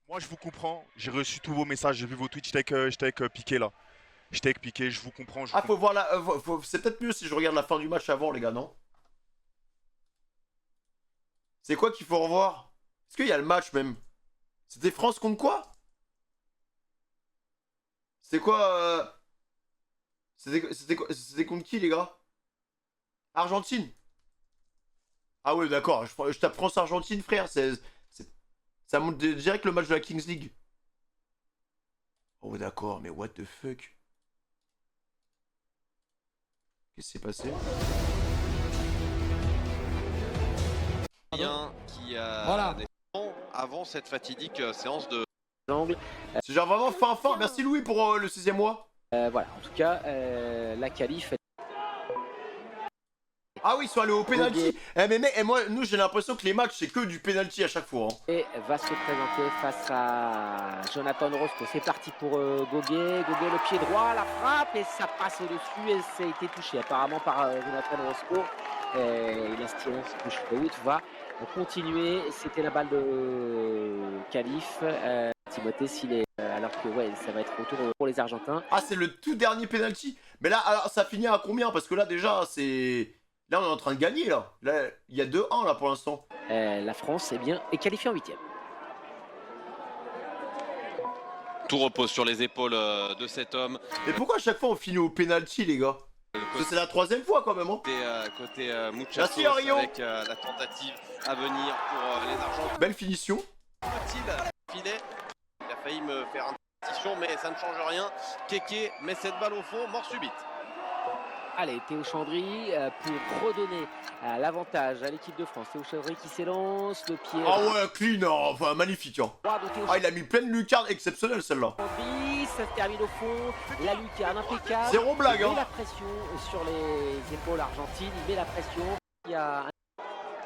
Moi, je vous comprends. J'ai reçu tous vos messages. J'ai vu vos tweets. J'étais avec Piqué là. J'étais avec Piqué. Je vous comprends. Je vous Ah, faut comprends. voir la. C'est peut-être mieux si je regarde la fin du match avant, les gars, non? C'est quoi qu'il faut revoir? Est-ce qu'il y a le match même? C'était France contre quoi? C'était quoi C'était contre qui, les gars? Argentine. Ah ouais, d'accord. Je tape France-Argentine, frère. Ça monte direct le match de la Kings League. Oh, d'accord, mais what the fuck? Qu'est-ce qui s'est passé? Qui Voilà. des avant cette fatidique séance de angles. C'est genre vraiment fin. Merci Louis pour le 16e mois. Voilà, en tout cas, la qualif Ah oui, ils sont allés au penalty. Nous j'ai l'impression que les matchs c'est que du penalty à chaque fois. Hein. va se présenter face à Jonathan Roscoe. C'est parti pour Goguet. Goguet, le pied droit, la frappe et ça passe au-dessus et ça a été touché apparemment par Jonathan Roscoe. Il a tiré, touche de haut, va continuer. C'était la balle de qualif. Timothée, s'il est. Alors que ouais, ça va être retour pour les Argentins. Ah, c'est le tout dernier penalty. Mais là, alors, ça finit à combien? Parce que là, déjà, c'est. Là, on est en train de gagner, là. Là, il y a 2-1, là, pour l'instant. La France, est qualifiée en 8e. tout repose sur les épaules de cet homme. Mais pourquoi à chaque fois on finit au penalty, les gars? Parce que c'est la 3e fois, quand même, hein. Côté Merci, Muchachos Arion. avec la tentative à venir pour les Argentins. Belle finition. Peut-il filer? Il a failli me faire une pétition, mais ça ne change rien. Keke met cette balle au fond, mort subite. Allez, Théo Chandry pour redonner l'avantage à l'équipe de France. Théo Chandry qui s'élance, le pied. Ah ouais, clean, hein. Enfin magnifique. Hein. droit de Théo Ah, il a mis pleine lucarne exceptionnelle celle-là. Chandry, ça se termine au fond. La lucarne impeccable. Zéro blague, Il met hein. la pression sur les épaules argentines. Il met la pression. Il y a un...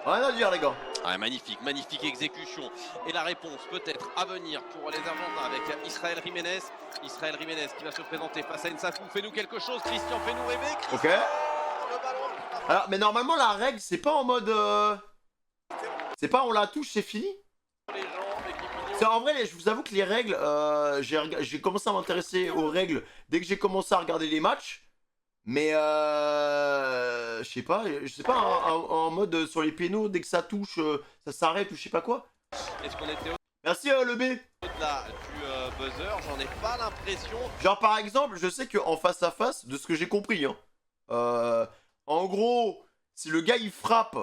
Rien à dire, les gars. Ah, magnifique exécution. Et la réponse peut-être à venir pour les Argentins avec Israël Jiménez. Israël Jiménez qui va se présenter face à Nsafou. Fais-nous quelque chose, Christian, fais-nous rêver. Christian, Ok. le ballon. Alors, mais normalement, la règle, c'est pas en mode. C'est pas on la touche, c'est fini. Les jambes et qui finit. C'est en vrai, je vous avoue que les règles, j'ai commencé à m'intéresser aux règles dès que j'ai commencé à regarder les matchs. Mais je sais pas en mode sur les pénaux, dès que ça touche, ça s'arrête ou je sais pas quoi. Est-ce qu'on était Merci le B. au-delà du buzzer? J'en ai pas l'impression. Genre par exemple, je sais qu'en face à face, de ce que j'ai compris, hein, en gros, si le gars il frappe,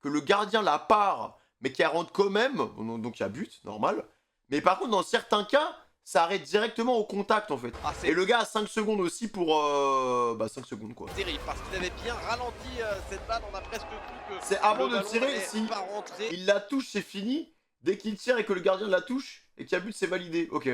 que le gardien la part, mais qu'elle rentre quand même, donc il y a but, normal. Mais par contre, dans certains cas, ça arrête directement au contact en fait. Ah, c'est Et le gars a 5 secondes aussi pour... 5 secondes quoi. terrible parce qu'il avait bien ralenti cette balle. On a presque cru que C'est avant le de ballon tirer, allait si pas rentrer. il la touche, c'est fini. Dès qu'il tire et que le gardien la touche, et qu'il y a but, c'est validé. Ok.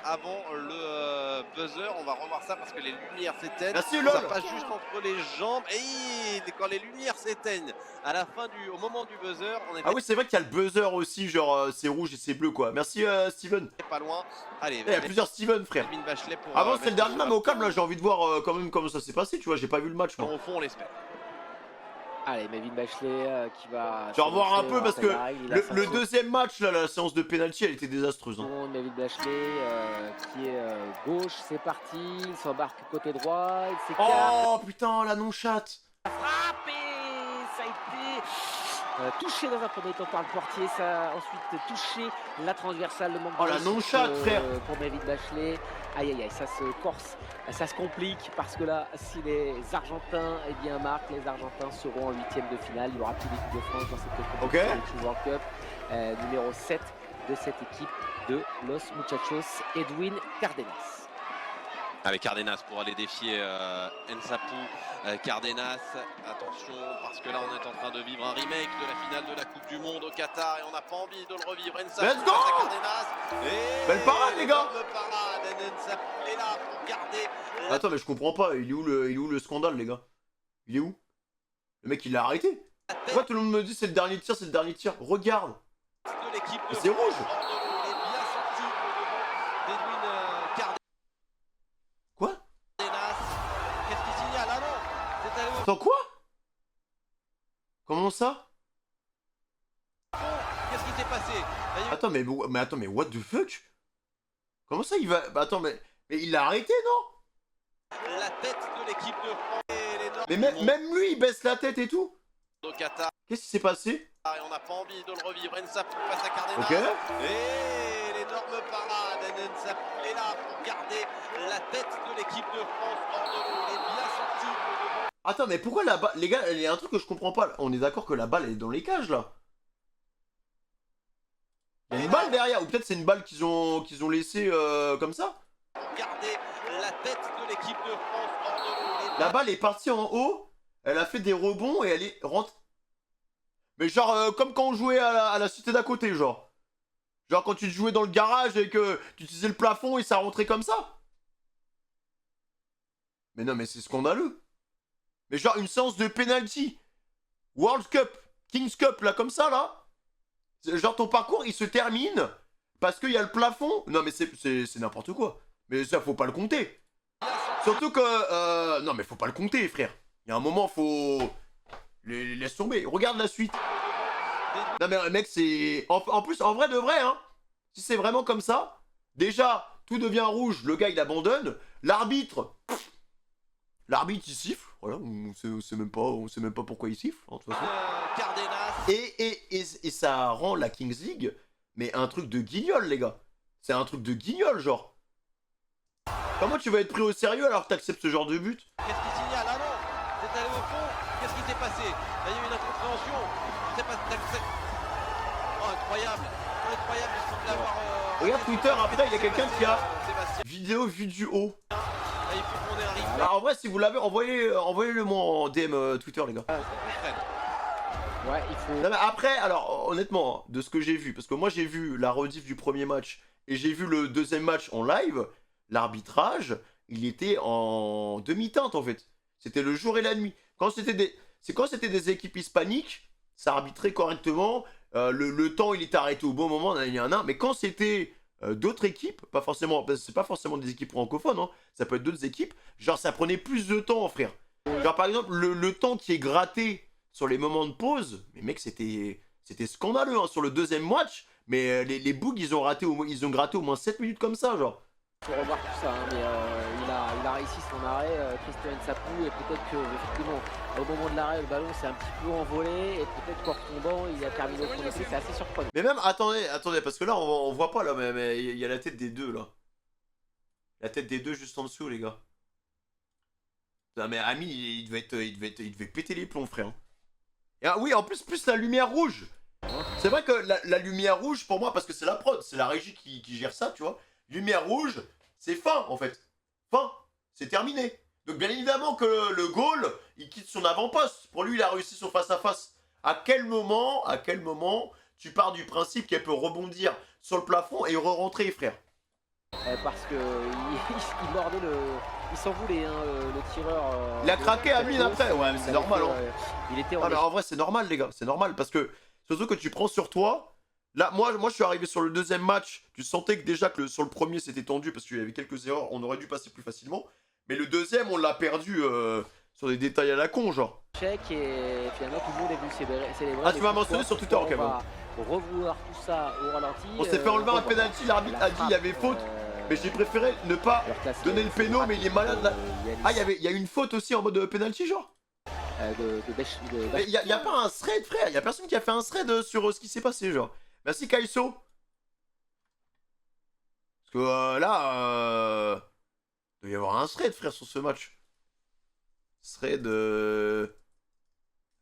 Avant le buzzer, on va revoir ça parce que les lumières s'éteignent. Merci, LOL. Ça passe juste entre les jambes et quand les lumières s'éteignent à la fin au moment du buzzer, on Ah oui, c'est vrai qu'il y a le buzzer aussi, genre c'est rouge et c'est bleu quoi. Merci Steven. pas loin. Allez, Il y a plusieurs Steven, frère. Kevin Bachelet pour Avant c'était le mettre dernier, mais au calme là, j'ai envie de voir quand même comment ça s'est passé, tu vois. J'ai pas vu le match moi. au fond, on l'espère. Allez, Melvin Bachelet qui va... Je vais revoir un peu parce que Il a le deuxième match là, la séance de penalty, elle était désastreuse. Hein. Melvin Bachelet qui est gauche, c'est parti. Il s'embarque côté droit. Il s'écarte. Oh putain, la non-chatte. Frappe et ça a été touché dans un premier temps par le portier, ça a ensuite touché la transversale, le manque Oh, de la réussite, non-chatte, frère. pour Melvin Bachelet. Aïe aïe aïe, ça se corse, ça se complique parce que là, si les Argentins marquent, les Argentins seront en 8e de finale. Il n'y aura plus d'équipe de France dans cette compétition World Cup. Numéro 7 de cette équipe de Los Muchachos, Edwin Cardenas. Avec Cardenas pour aller défier Nsapou. Cardenas, attention parce que là on est en train de vivre un remake de la finale de la Coupe du Monde au Qatar et on n'a pas envie de le revivre. Nsapou, Let's go. Cardenas, et Belle parade les gars. énorme parade. Nsapou est là pour garder. Attends mais je comprends pas, il est où le scandale les gars? Il est où? Le mec il l'a arrêté. Pourquoi tout le monde me dit c'est le dernier tir, c'est le dernier tir? Regarde. De l'équipe de C'est rouge. Il est bien sorti au devant d'Edwin Cardenas. Quoi? Qu'est-ce qu'il signale? Ah non, c'est allé au Attends quoi? Comment ça? fond. Qu'est-ce qui s'est passé? attends, mais attends, mais what the fuck? Comment ça il va... Bah attends, mais il l'a arrêté, non? La tête de l'équipe de France et l'énorme Mais même lui, il baisse la tête et tout. au Qatar. Qu'est-ce qui s'est passé? Et on n'a pas envie de le revivre. Nsapou face à Cardenas. Ok. Et l'énorme parade. Nsapou est là pour garder la tête de l'équipe de France hors de l'eau. Il est bien sorti. Attends, mais pourquoi la balle... Les gars, il y a un truc que je comprends pas. On est d'accord que la balle est dans les cages, là? Il y a une balle derrière, ou peut-être c'est une balle qu'ils ont laissée comme ça? Pour garder la tête de l'équipe de France hors de l'eau. Il est La balle est partie en haut, elle a fait des rebonds et elle est rentrée. Mais genre, comme quand on jouait à la cité d'à côté, genre. Genre quand tu jouais dans le garage et que tu utilisais le plafond et ça rentrait comme ça. Mais non, mais c'est scandaleux. Mais genre une séance de penalty. World Cup, Kings Cup, là, comme ça, là. Genre ton parcours, il se termine parce qu'il y a le plafond. Non, mais c'est n'importe quoi. Mais ça, faut pas le compter. Surtout que... non, mais faut pas le compter, frère. Il y a un moment, faut... Laisse tomber. Regarde la suite. Non, mais mec, c'est... En plus, en vrai de vrai, hein. Si c'est vraiment comme ça, déjà, tout devient rouge. Le gars, il abandonne. L'arbitre... L'arbitre, il siffle. Voilà, on sait même pas pourquoi il siffle, hein, de toute façon. Cardenas. Et ça rend la Kings League, mais un truc de guignol, les gars. C'est un truc de guignol, genre. Comment tu vas être pris au sérieux alors que t'acceptes ce genre de but? Qu'est-ce qui signale? Ah non, c'est allé au fond. Qu'est-ce qui s'est passé? Là, il y a eu une incompréhension. Je sais pas. Oh, incroyable. Incroyable, il semble l'avoir. Regarde Twitter, après, il y a quelqu'un qui a Sébastien, vidéo vue du haut. là, il faut qu'on ait un replay. Alors, en vrai, si vous l'avez, envoyez-le moi en DM Twitter, les gars. Ouais, il faut. Non, mais après, alors, honnêtement, de ce que j'ai vu, parce que moi, j'ai vu la rediff du premier match et j'ai vu le deuxième match en live, l'arbitrage, il était en demi-teinte, en fait. C'était le jour et la nuit. Quand c'était des équipes hispaniques, ça arbitrait correctement. Le temps, il était arrêté au bon moment, il y en a un. Mais quand c'était d'autres équipes, pas forcément, parce que c'est pas forcément des équipes francophones, hein, ça peut être d'autres équipes, genre ça prenait plus de temps, frère. Genre par exemple, le temps qui est gratté sur les moments de pause, mais mec, c'était scandaleux hein, sur le deuxième match. Mais les Bougs, ils ont gratté au moins 7 minutes comme ça, genre. Faut revoir tout ça, hein, mais il a réussi son arrêt, Christian Nsapou, et peut-être que effectivement au moment de l'arrêt le ballon s'est un petit peu envolé et peut-être qu'en retombant il a terminé au fond des pieds, c'est assez surprenant. Mais même, attendez, parce que là on voit pas là, mais il y a la tête des deux là. La tête des deux juste en dessous, les gars. Non mais Ami, il devait péter les plombs, frère. Et, oui, en plus la lumière rouge. C'est vrai que la lumière rouge pour moi, parce que c'est la prod, c'est la régie qui gère ça, tu vois. Lumière rouge, c'est fin en fait. Fin, c'est terminé. Donc bien évidemment que le goal, il quitte son avant-poste. Pour lui, il a réussi son face-à-face. À quel moment tu pars du principe qu'elle peut rebondir sur le plafond et re-rentrer, frère? Parce que il mordait il s'en voulait, hein, le tireur. Il a craqué à mine après, ouais, mais c'est normal. Il était Ah, mais en vrai, c'est normal, les gars, c'est normal parce que surtout que tu prends sur toi. Là, moi, je suis arrivé sur le deuxième match. Tu sentais que déjà que sur le premier, c'était tendu parce qu'il y avait quelques erreurs. On aurait dû passer plus facilement. Mais le deuxième, on l'a perdu sur des détails à la con, genre. Check et finalement tout le monde est venu célébrer. Ah, tu m'as mentionné sur Twitter, quand même. On va revoir tout ça au ralenti. On s'est fait enlever un penalty. L'arbitre a dit il y avait faute. Mais j'ai préféré ne pas donner le péno, mais il est malade là. Ah, il y a une faute aussi en mode penalty, genre. Mais il y a pas un thread, frère. Il y a personne qui a fait un thread sur ce qui s'est passé, genre. Merci Kaiso. Parce que là, il doit y avoir un thread, frère, sur ce match. Thread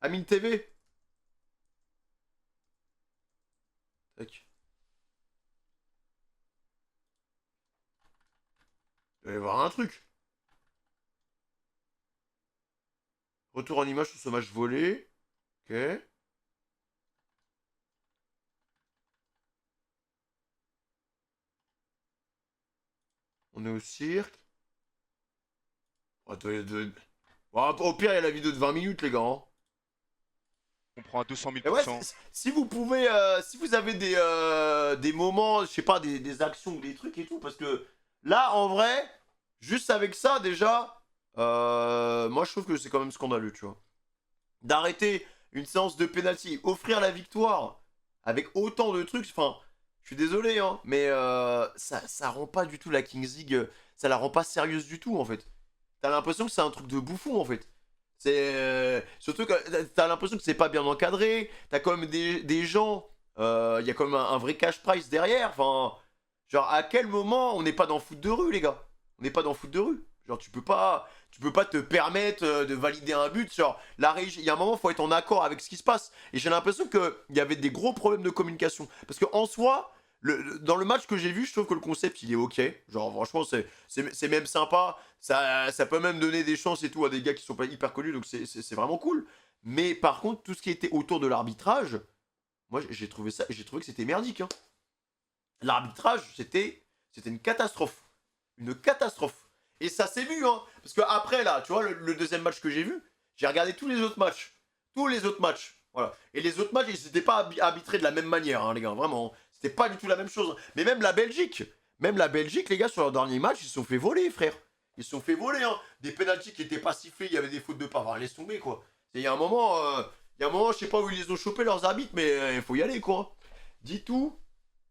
Amine TV. Tac. Il doit y avoir un truc. Retour en image sur ce match volé. Ok. On est au cirque. Oh, bon, au pire, il y a la vidéo de 20 minutes, les gars. Hein. On prend à 200 Et ouais, 000%. si vous pouvez, si vous avez des moments, je sais pas, des actions ou des trucs et tout, parce que là, en vrai, juste avec ça, déjà, moi, je trouve que c'est quand même scandaleux, tu vois. D'arrêter une séance de penalty, offrir la victoire avec autant de trucs, enfin, Je suis désolé, hein, mais ça rend pas du tout la Kings League, ça la rend pas sérieuse du tout en fait. T'as l'impression que c'est un truc de bouffon en fait. C'est surtout que t'as l'impression que c'est pas bien encadré. T'as quand même des gens, il y a quand même un vrai cash price derrière. Enfin, genre à quel moment on n'est pas dans foot de rue les gars? On n'est pas dans foot de rue. Genre tu peux pas te permettre de valider un but. Genre la régie, il y a un moment faut être en accord avec ce qui se passe. Et j'ai l'impression que il y avait des gros problèmes de communication. Parce que en soi, dans le match que j'ai vu, je trouve que le concept il est ok. Genre franchement c'est même sympa. Ça peut même donner des chances et tout à des gars qui sont pas hyper connus. Donc c'est vraiment cool. Mais par contre tout ce qui était autour de l'arbitrage, moi j'ai trouvé que c'était merdique. Hein. L'arbitrage c'était une catastrophe. Une catastrophe. Et ça s'est vu, hein. Parce que après, là, tu vois, le deuxième match que j'ai vu, j'ai regardé tous les autres matchs. Tous les autres matchs. Voilà. Et les autres matchs, ils n'étaient pas arbitrés de la même manière, hein, les gars. Vraiment. C'était pas du tout la même chose. Mais même la Belgique, les gars, sur leur dernier match, ils se sont fait voler, frère. Ils se sont fait voler, hein. Des pénaltys qui n'étaient pas sifflés, il y avait des fautes de part. Enfin, laisse tomber, quoi. Il y a un moment, je sais pas où ils les ont chopés, leurs arbitres, mais il faut y aller, quoi. Dis tout.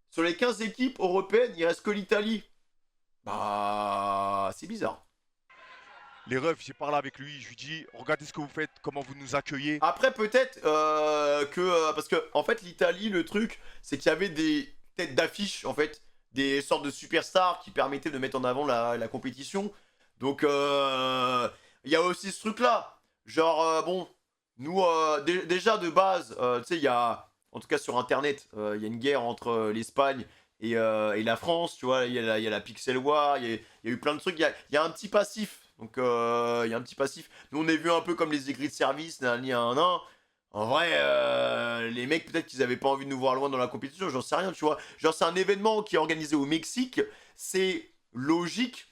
Sur les 15 équipes européennes, il reste que l'Italie. Bah, c'est bizarre. Les refs, j'ai parlé avec lui, je lui dis, regardez ce que vous faites, comment vous nous accueillez. Après, peut-être parce que, en fait, l'Italie, le truc, c'est qu'il y avait des têtes d'affiche, en fait, des sortes de superstars qui permettaient de mettre en avant la compétition. Donc, il y a aussi ce truc-là. Genre, bon, nous, déjà de base, tu sais, il y a, en tout cas sur Internet, il y a une guerre entre l'Espagne et la France, tu vois, il y a la Pixel War, il y a eu plein de trucs, il y a un petit passif. Donc, il y a un petit passif. Nous, on est vu un peu comme les aigris de service, nan. En vrai, les mecs, peut-être qu'ils avaient pas envie de nous voir loin dans la compétition, j'en sais rien, tu vois. Genre, c'est un événement qui est organisé au Mexique, c'est logique,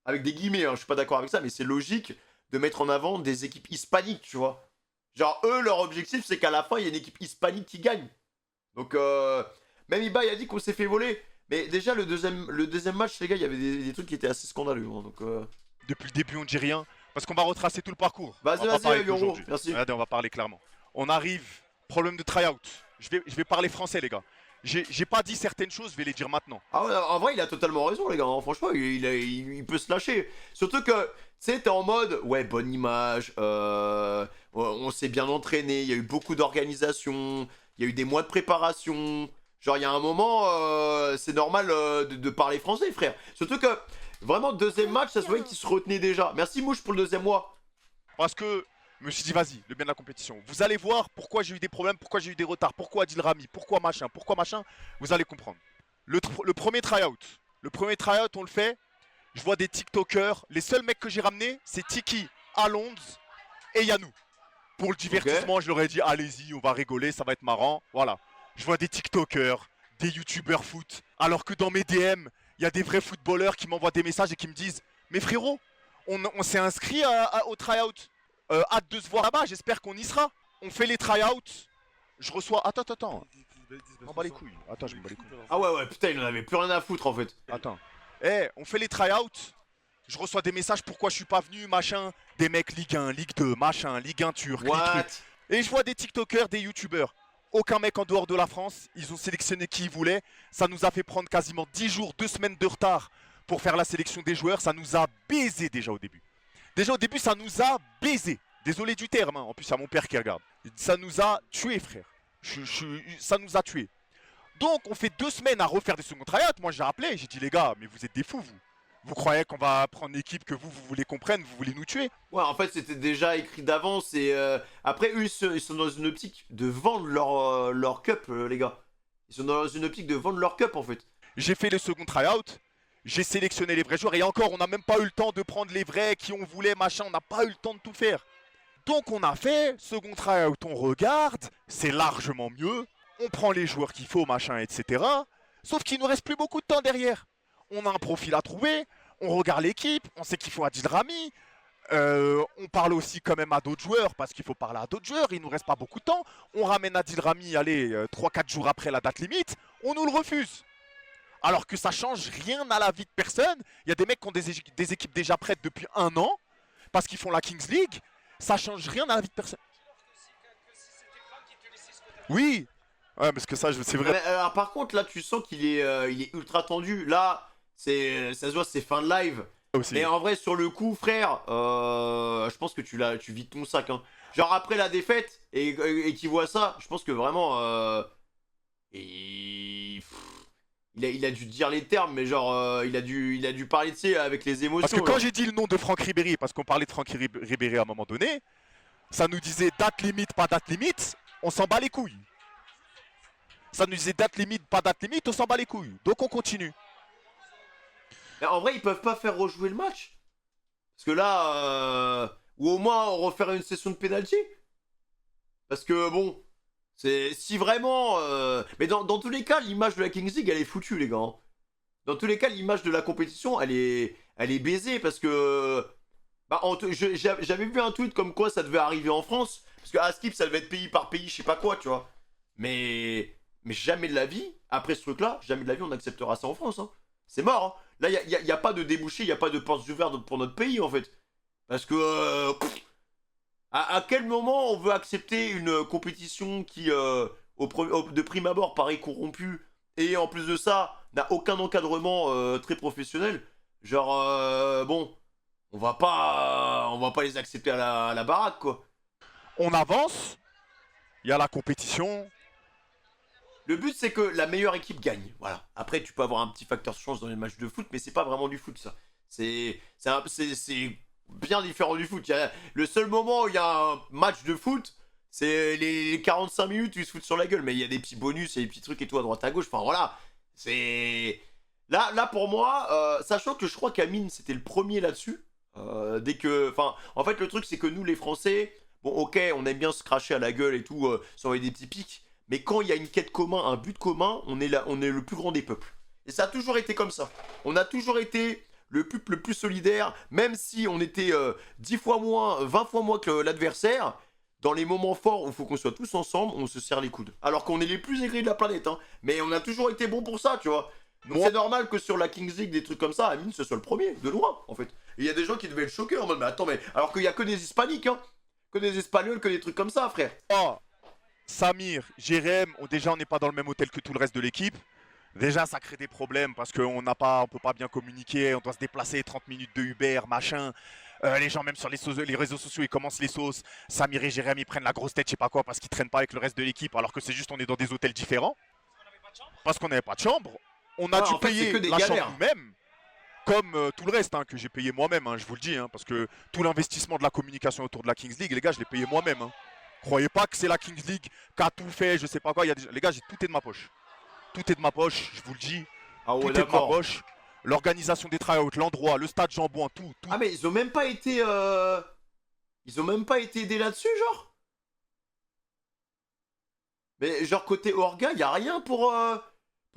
avec des guillemets, hein, je suis pas d'accord avec ça, mais c'est logique de mettre en avant des équipes hispaniques, tu vois. Genre, eux, leur objectif, c'est qu'à la fin, il y ait une équipe hispanique qui gagne. Donc, même Iba, il a dit qu'on s'est fait voler. Mais déjà, le deuxième match, les gars, il y avait des trucs qui étaient assez scandaleux. Hein, donc, Depuis le début, on dit rien, parce qu'on va retracer tout le parcours. Vas-y, Yoro, merci. Regardez, on va parler clairement. On arrive, problème de try-out. Je vais parler français, les gars. J'ai pas dit certaines choses, je vais les dire maintenant. Ah ouais, en vrai, il a totalement raison, les gars. Hein. Franchement, il peut se lâcher. Surtout que, tu sais, t'es en mode, ouais, bonne image, on s'est bien entraîné, il y a eu beaucoup d'organisation, il y a eu des mois de préparation. Genre, il y a un moment, c'est normal de parler français, frère. Surtout que, vraiment, deuxième match, ça se voyait qu'il se retenait déjà. Merci, Mouche, pour le deuxième mois. Parce que je me suis dit, vas-y, le bien de la compétition. Vous allez voir pourquoi j'ai eu des problèmes, pourquoi j'ai eu des retards, pourquoi Adil Rami, pourquoi machin. Vous allez comprendre. Le premier try-out, on le fait. Je vois des TikTokers. Les seuls mecs que j'ai ramenés, c'est Tiki, Alonso et Yanou. Pour le divertissement, je leur ai dit, allez-y, on va rigoler, ça va être marrant. Voilà. Je vois des TikTokers, des YouTubers foot. Alors que dans mes DM, il y a des vrais footballeurs qui m'envoient des messages et qui me disent, mais frérot, on s'est inscrit au try-out. Hâte de se voir là-bas, j'espère qu'on y sera. On fait les try-outs. Je reçois. Attends. Je m'en bats les couilles. Attends, je m'en bats les couilles. Ah ouais, putain, il en avait plus rien à foutre en fait. Attends. On fait les try-outs. Je reçois des messages pourquoi je suis pas venu, machin. Des mecs Ligue 1, Ligue 2, machin, Ligue 1 turc, Ligue truc. Et je vois des TikTokers, des YouTubers. Aucun mec en dehors de la France. Ils ont sélectionné qui ils voulaient. Ça nous a fait prendre quasiment 10 jours, 2 semaines de retard pour faire la sélection des joueurs. Ça nous a baisé déjà au début. Déjà au début, ça nous a baisé. Désolé du terme, hein. En plus, il y a mon père qui regarde. Ça nous a tués, frère. Ça nous a tués. Donc, on fait 2 semaines à refaire des seconds tryouts. Moi, j'ai appelé, j'ai dit, les gars, mais vous êtes des fous, vous. Vous croyez qu'on va prendre une équipe que vous voulez qu'on prenne, vous voulez nous tuer? Ouais, en fait, c'était déjà écrit d'avance. Et après, eux, ils sont dans une optique de vendre leur cup, les gars. Ils sont dans une optique de vendre leur cup, en fait. J'ai fait le second tryout. J'ai sélectionné les vrais joueurs. Et encore, on n'a même pas eu le temps de prendre les vrais qui on voulait, machin. On n'a pas eu le temps de tout faire. Donc, on a fait second tryout. On regarde. C'est largement mieux. On prend les joueurs qu'il faut, machin, etc. Sauf qu'il nous reste plus beaucoup de temps derrière. On a un profil à trouver. On regarde l'équipe. On sait qu'il faut Adil Rami. On parle aussi quand même à d'autres joueurs parce qu'il faut parler à d'autres joueurs. Il nous reste pas beaucoup de temps. On ramène Adil Rami, allez, 3-4 jours après la date limite. On nous le refuse. Alors que ça change rien à la vie de personne. Il y a des mecs qui ont des équipes déjà prêtes depuis 1 an parce qu'ils font la Kings League. Ça change rien à la vie de personne. Oui. Ouais, parce que ça, c'est vrai. Mais, alors, par contre, là, tu sens il est ultra tendu. Là, ça se voit, c'est fin de live. Aussi. Mais en vrai, sur le coup, frère, je pense que tu vides ton sac. Hein. Genre, après la défaite, et qu'il voit ça, je pense que vraiment. Il a dû dire les termes, mais genre, il a dû parler, tu sais, avec les émotions. Parce que quand genre. j'ai dit le nom de Franck Ribéry, parce qu'on parlait de Franck Ribéry à un moment donné, ça nous disait date limite, pas date limite, on s'en bat les couilles. Ça nous disait date limite, pas date limite, on s'en bat les couilles. Donc on continue. Mais en vrai, ils peuvent pas faire rejouer le match. Parce que là, ou au moins refaire une session de pénalty. Parce que bon, c'est si vraiment. Mais dans tous les cas, l'image de la Kings League, elle est foutue, les gars. Hein. Dans tous les cas, l'image de la compétition, elle est baisée parce que. Bah, j'avais vu un tweet comme quoi ça devait arriver en France. Parce que à Skip, ça devait être pays par pays, je sais pas quoi, tu vois. Mais jamais de la vie, après ce truc-là, jamais de la vie, on acceptera ça en France. Hein. C'est mort. Hein. Là, il n'y a pas de débouché, il n'y a pas de portes ouvertes pour notre pays, en fait. Parce que. À quel moment on veut accepter une compétition qui, de prime abord, paraît corrompue et en plus de ça, n'a aucun encadrement très professionnel. Genre, bon, on va pas les accepter à la baraque, quoi. On avance, il y a la compétition. Le but, c'est que la meilleure équipe gagne. Voilà. Après, tu peux avoir un petit facteur de chance dans les matchs de foot, mais c'est pas vraiment du foot, ça. C'est bien différent du foot. Le seul moment où il y a un match de foot, c'est les 45 minutes où ils se foutent sur la gueule. Mais il y a des petits bonus et des petits trucs et tout à droite à gauche. Enfin, voilà. C'est. Là, pour moi, sachant que je crois qu'Amine, c'était le premier là-dessus. Dès que. Enfin, en fait, le truc, c'est que nous, les Français, bon, ok, on aime bien se cracher à la gueule et tout, s'envoyer des petits pics. Mais quand il y a une quête commune, un but commun, on est le plus grand des peuples. Et ça a toujours été comme ça. On a toujours été le peuple le plus solidaire, même si on était 10 fois moins, 20 fois moins que l'adversaire. Dans les moments forts où il faut qu'on soit tous ensemble, on se serre les coudes. Alors qu'on est les plus aigris de la planète, hein. Mais on a toujours été bon pour ça, tu vois. Donc c'est normal que sur la Kings League, des trucs comme ça, Amine, ce soit le premier, de loin, en fait. Et il y a des gens qui devaient être choqués en mode, mais attends, mais. Alors qu'il y a que des hispaniques, hein. Que des espagnols, que des trucs comme ça, frère. Oh, Samir, Jérém, déjà on n'est pas dans le même hôtel que tout le reste de l'équipe. Déjà ça crée des problèmes parce qu'on peut pas bien communiquer, on doit se déplacer 30 minutes de Uber, machin. Les gens même sur les réseaux sociaux ils commencent les sauces. Samir et Jérém ils prennent la grosse tête, je sais pas quoi, parce qu'ils traînent pas avec le reste de l'équipe alors que c'est juste on est dans des hôtels différents. Parce qu'on n'avait pas de chambre. On a dû payer la chambre nous-mêmes. Comme tout le reste hein, que j'ai payé moi-même, hein, je vous le dis, hein, parce que tout l'investissement de la communication autour de la Kings League, les gars, je l'ai payé moi-même. Hein. Croyez pas que c'est la Kings League qui a tout fait, je sais pas quoi. Les gars, tout est de ma poche. Tout est de ma poche, je vous le dis. Ah ouais, tout est de ma poche. L'organisation des tryouts, l'endroit, le stade Jambon, tout. Ah mais ils ont même pas été aidés là-dessus, genre. Mais genre côté orga, y a rien pour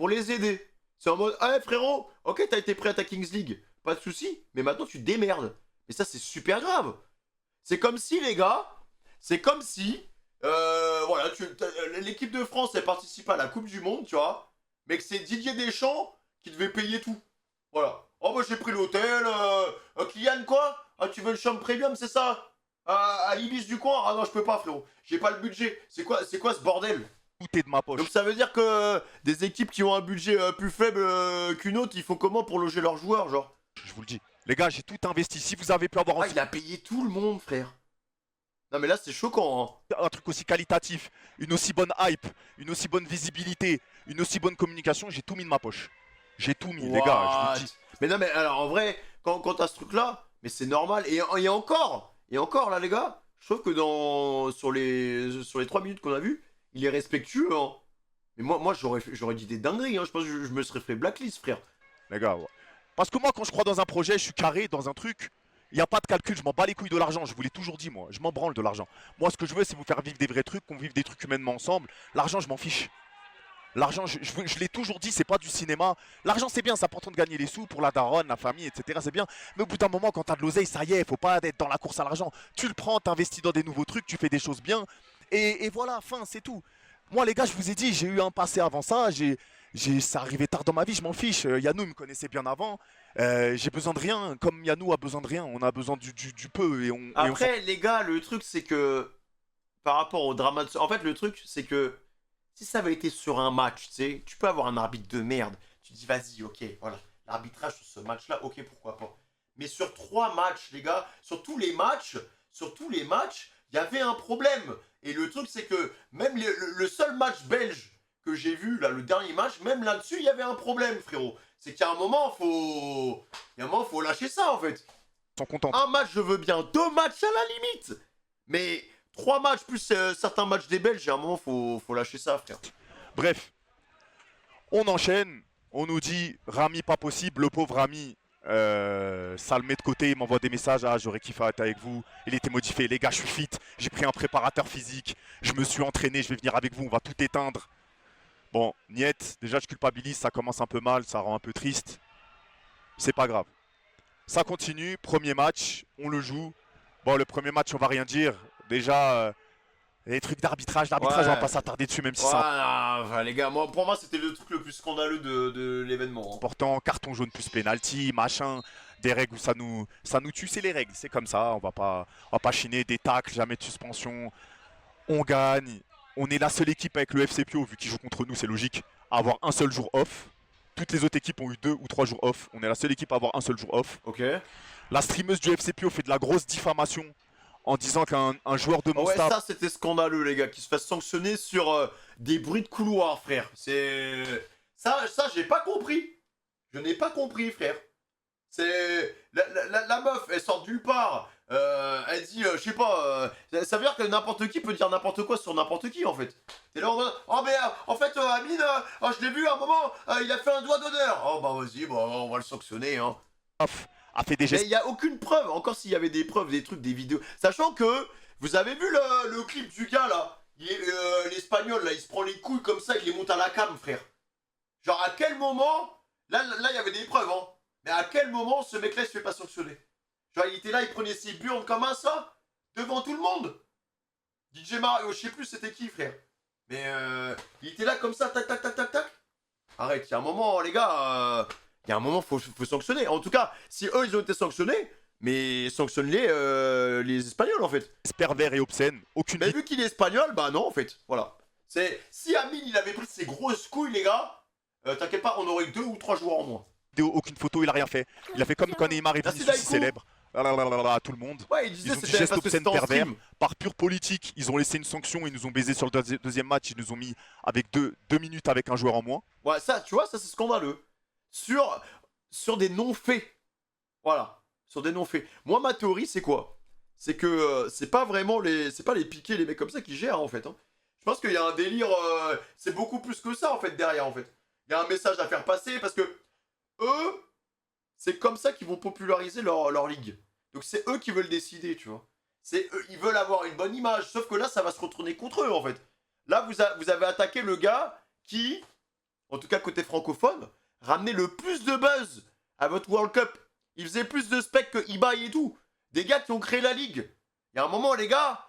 les aider. C'est en mode, ah frérot, ok t'as été prêt à ta Kings League, pas de souci, mais maintenant tu te démerdes. Et ça c'est super grave. C'est comme si les gars, voilà, l'équipe de France elle participe à la Coupe du Monde, tu vois, mais que c'est Didier Deschamps qui devait payer tout. Voilà. Oh bah j'ai pris l'hôtel, Kylian quoi? Ah tu veux le chambre premium c'est ça? À l'Ibis du coin? Ah non je peux pas frérot, j'ai pas le budget. C'est quoi ce bordel? Tout est de ma poche. Donc ça veut dire que des équipes qui ont un budget plus faible qu'une autre, ils font comment pour loger leurs joueurs, genre? Je vous le dis. Les gars, j'ai tout investi. Si vous avez pu avoir Ah, il a payé tout le monde, frère. Non mais là, c'est choquant, hein. un truc aussi qualitatif, une aussi bonne hype, une aussi bonne visibilité, une aussi bonne communication, j'ai tout mis de ma poche. J'ai tout mis, les gars, je vous le dis. Mais non, mais alors en vrai, quand t'as ce truc-là, mais c'est normal. Et encore, là, les gars, je trouve que sur les 3 minutes qu'on a vues, il est respectueux, hein. Mais moi j'aurais dit des dingueries, hein. Je pense que je me serais fait blacklist, frère. Les gars, ouais. Parce que moi, quand je crois dans un projet, je suis carré dans un truc. Il n'y a pas de calcul, je m'en bats les couilles de l'argent. Je vous l'ai toujours dit, moi. Je m'en branle de l'argent. Moi, ce que je veux, c'est vous faire vivre des vrais trucs, qu'on vive des trucs humainement ensemble. L'argent, je m'en fiche. L'argent, je l'ai toujours dit, c'est pas du cinéma. L'argent, c'est bien, c'est important de gagner les sous pour la daronne, la famille, etc. C'est bien. Mais au bout d'un moment, quand t'as de l'oseille, ça y est, faut pas être dans la course à l'argent. Tu le prends, t'investis dans des nouveaux trucs, tu fais des choses bien. Et voilà, fin, c'est tout. Moi, les gars, je vous ai dit, j'ai eu un passé avant ça. Ça arrivait tard dans ma vie, je m'en fiche. Yanou me connaissait bien avant. J'ai besoin de rien, comme Yanou a besoin de rien. On a besoin du peu. Après, les gars, le truc, c'est que par rapport au drama de... En fait, le truc, c'est que Si ça avait été sur un match, tu sais, tu peux avoir un arbitre de merde. Tu dis, vas-y, ok, voilà. L'arbitrage sur ce match-là, ok, pourquoi pas. Mais sur 3 matchs, les gars, sur tous les matchs, il y avait un problème. Et le truc, c'est que même le seul match belge que j'ai vu, là, le dernier match, même là-dessus, il y avait un problème, frérot. C'est qu'il y a un moment, faut lâcher ça, en fait. Ils sont contents. Un match, je veux bien. 2 matchs à la limite. Mais 3 matchs plus certains matchs des Belges, à un moment, faut lâcher ça, frère. Bref, on enchaîne. On nous dit Rami pas possible. Le pauvre Rami, ça le met de côté. Il m'envoie des messages. Ah, j'aurais kiffé être avec vous. Il était modifié. Les gars, je suis fit. J'ai pris un préparateur physique. Je me suis entraîné. Je vais venir avec vous. On va tout éteindre. Bon, niet. Déjà, je culpabilise. Ça commence un peu mal. Ça rend un peu triste. C'est pas grave. Ça continue. Premier match. On le joue. Bon, le premier match, on va rien dire. Déjà, les trucs d'arbitrage, on va pas s'attarder dessus, même si c'est Enfin, les gars, pour moi, c'était le truc le plus scandaleux de l'événement. Hein. important. Carton jaune plus penalty, machin. Des règles où ça nous tue, c'est les règles. C'est comme ça. On va pas chiner. Des tacles, jamais de suspension. On gagne. On est la seule équipe avec le FC Pio, vu qu'ils jouent contre nous, c'est logique, à avoir un seul jour off. Toutes les autres équipes ont eu 2 ou 3 jours off. On est la seule équipe à avoir un seul jour off. Ok. La streameuse du FC Pio fait de la grosse diffamation en disant qu'un joueur de mon Ouais, staff... ça, c'était scandaleux, les gars, qui se fasse sanctionner sur des bruits de couloir, frère. C'est... Ça, j'ai pas compris. Je n'ai pas compris, frère. C'est... La meuf, elle sort de nulle part. Elle dit, je sais pas... ça veut dire que n'importe qui peut dire n'importe quoi sur n'importe qui, en fait. T'es là en mode, oh, mais en fait, Amine, je l'ai vu à un moment, il a fait un doigt d'honneur. Oh, bah, vas-y, bah, on va le sanctionner, hein. a fait des gestes. Mais il n'y a aucune preuve, encore s'il y avait des preuves, des trucs, des vidéos. Sachant que, vous avez vu le clip du gars là, l'espagnol là, il se prend les couilles comme ça, il les monte à la cam, frère. Genre à quel moment, là il y avait des preuves, hein, mais à quel moment ce mec là il se fait pas sanctionner? Genre il était là, il prenait ses burnes comme un ça, devant tout le monde. DJ Mario, je sais plus c'était qui, frère. Mais il était là comme ça, tac tac tac tac tac. Arrête, il y a un moment, les gars, il y a un moment, faut sanctionner. En tout cas, si eux, ils ont été sanctionnés, mais sanctionne-les les Espagnols, en fait. Pervers et obscène. Aucune Mais vu qu'il est espagnol, bah non, en fait. Voilà. Si Amine, il avait pris ses grosses couilles, les gars, t'inquiète pas, on aurait eu 2 ou 3 joueurs en moins. vidéo, aucune photo, il a rien fait. Il a fait comme quand Neymar et Vinicius Daïkou. célèbre. À tout le monde. Ouais, il Ils disait ont des c'était gestes parce que obscènes c'était en pervers. stream. Par pure politique, ils ont laissé une sanction. Ils nous ont baisé sur le deuxième match. Ils nous ont mis avec 2 minutes avec un joueur en moins. Ouais, ça, tu vois, ça c'est scandaleux. Sur des non-faits. Voilà. Sur des non-faits. Moi, ma théorie, c'est quoi? C'est que c'est pas vraiment c'est pas les piquets, les mecs comme ça qui gèrent, en fait. Hein. Je pense qu'il y a un délire. C'est beaucoup plus que ça, en fait, derrière, en fait. Il y a un message à faire passer parce que eux, c'est comme ça qu'ils vont populariser leur ligue. Donc c'est eux qui veulent décider, tu vois. C'est eux, ils veulent avoir une bonne image. Sauf que là, ça va se retourner contre eux, en fait. Là, vous avez attaqué le gars qui, en tout cas côté francophone, ramenait le plus de buzz à votre World Cup. Il faisait plus de specs que eBay et tout. Des gars qui ont créé la ligue. Il y a un moment, les gars,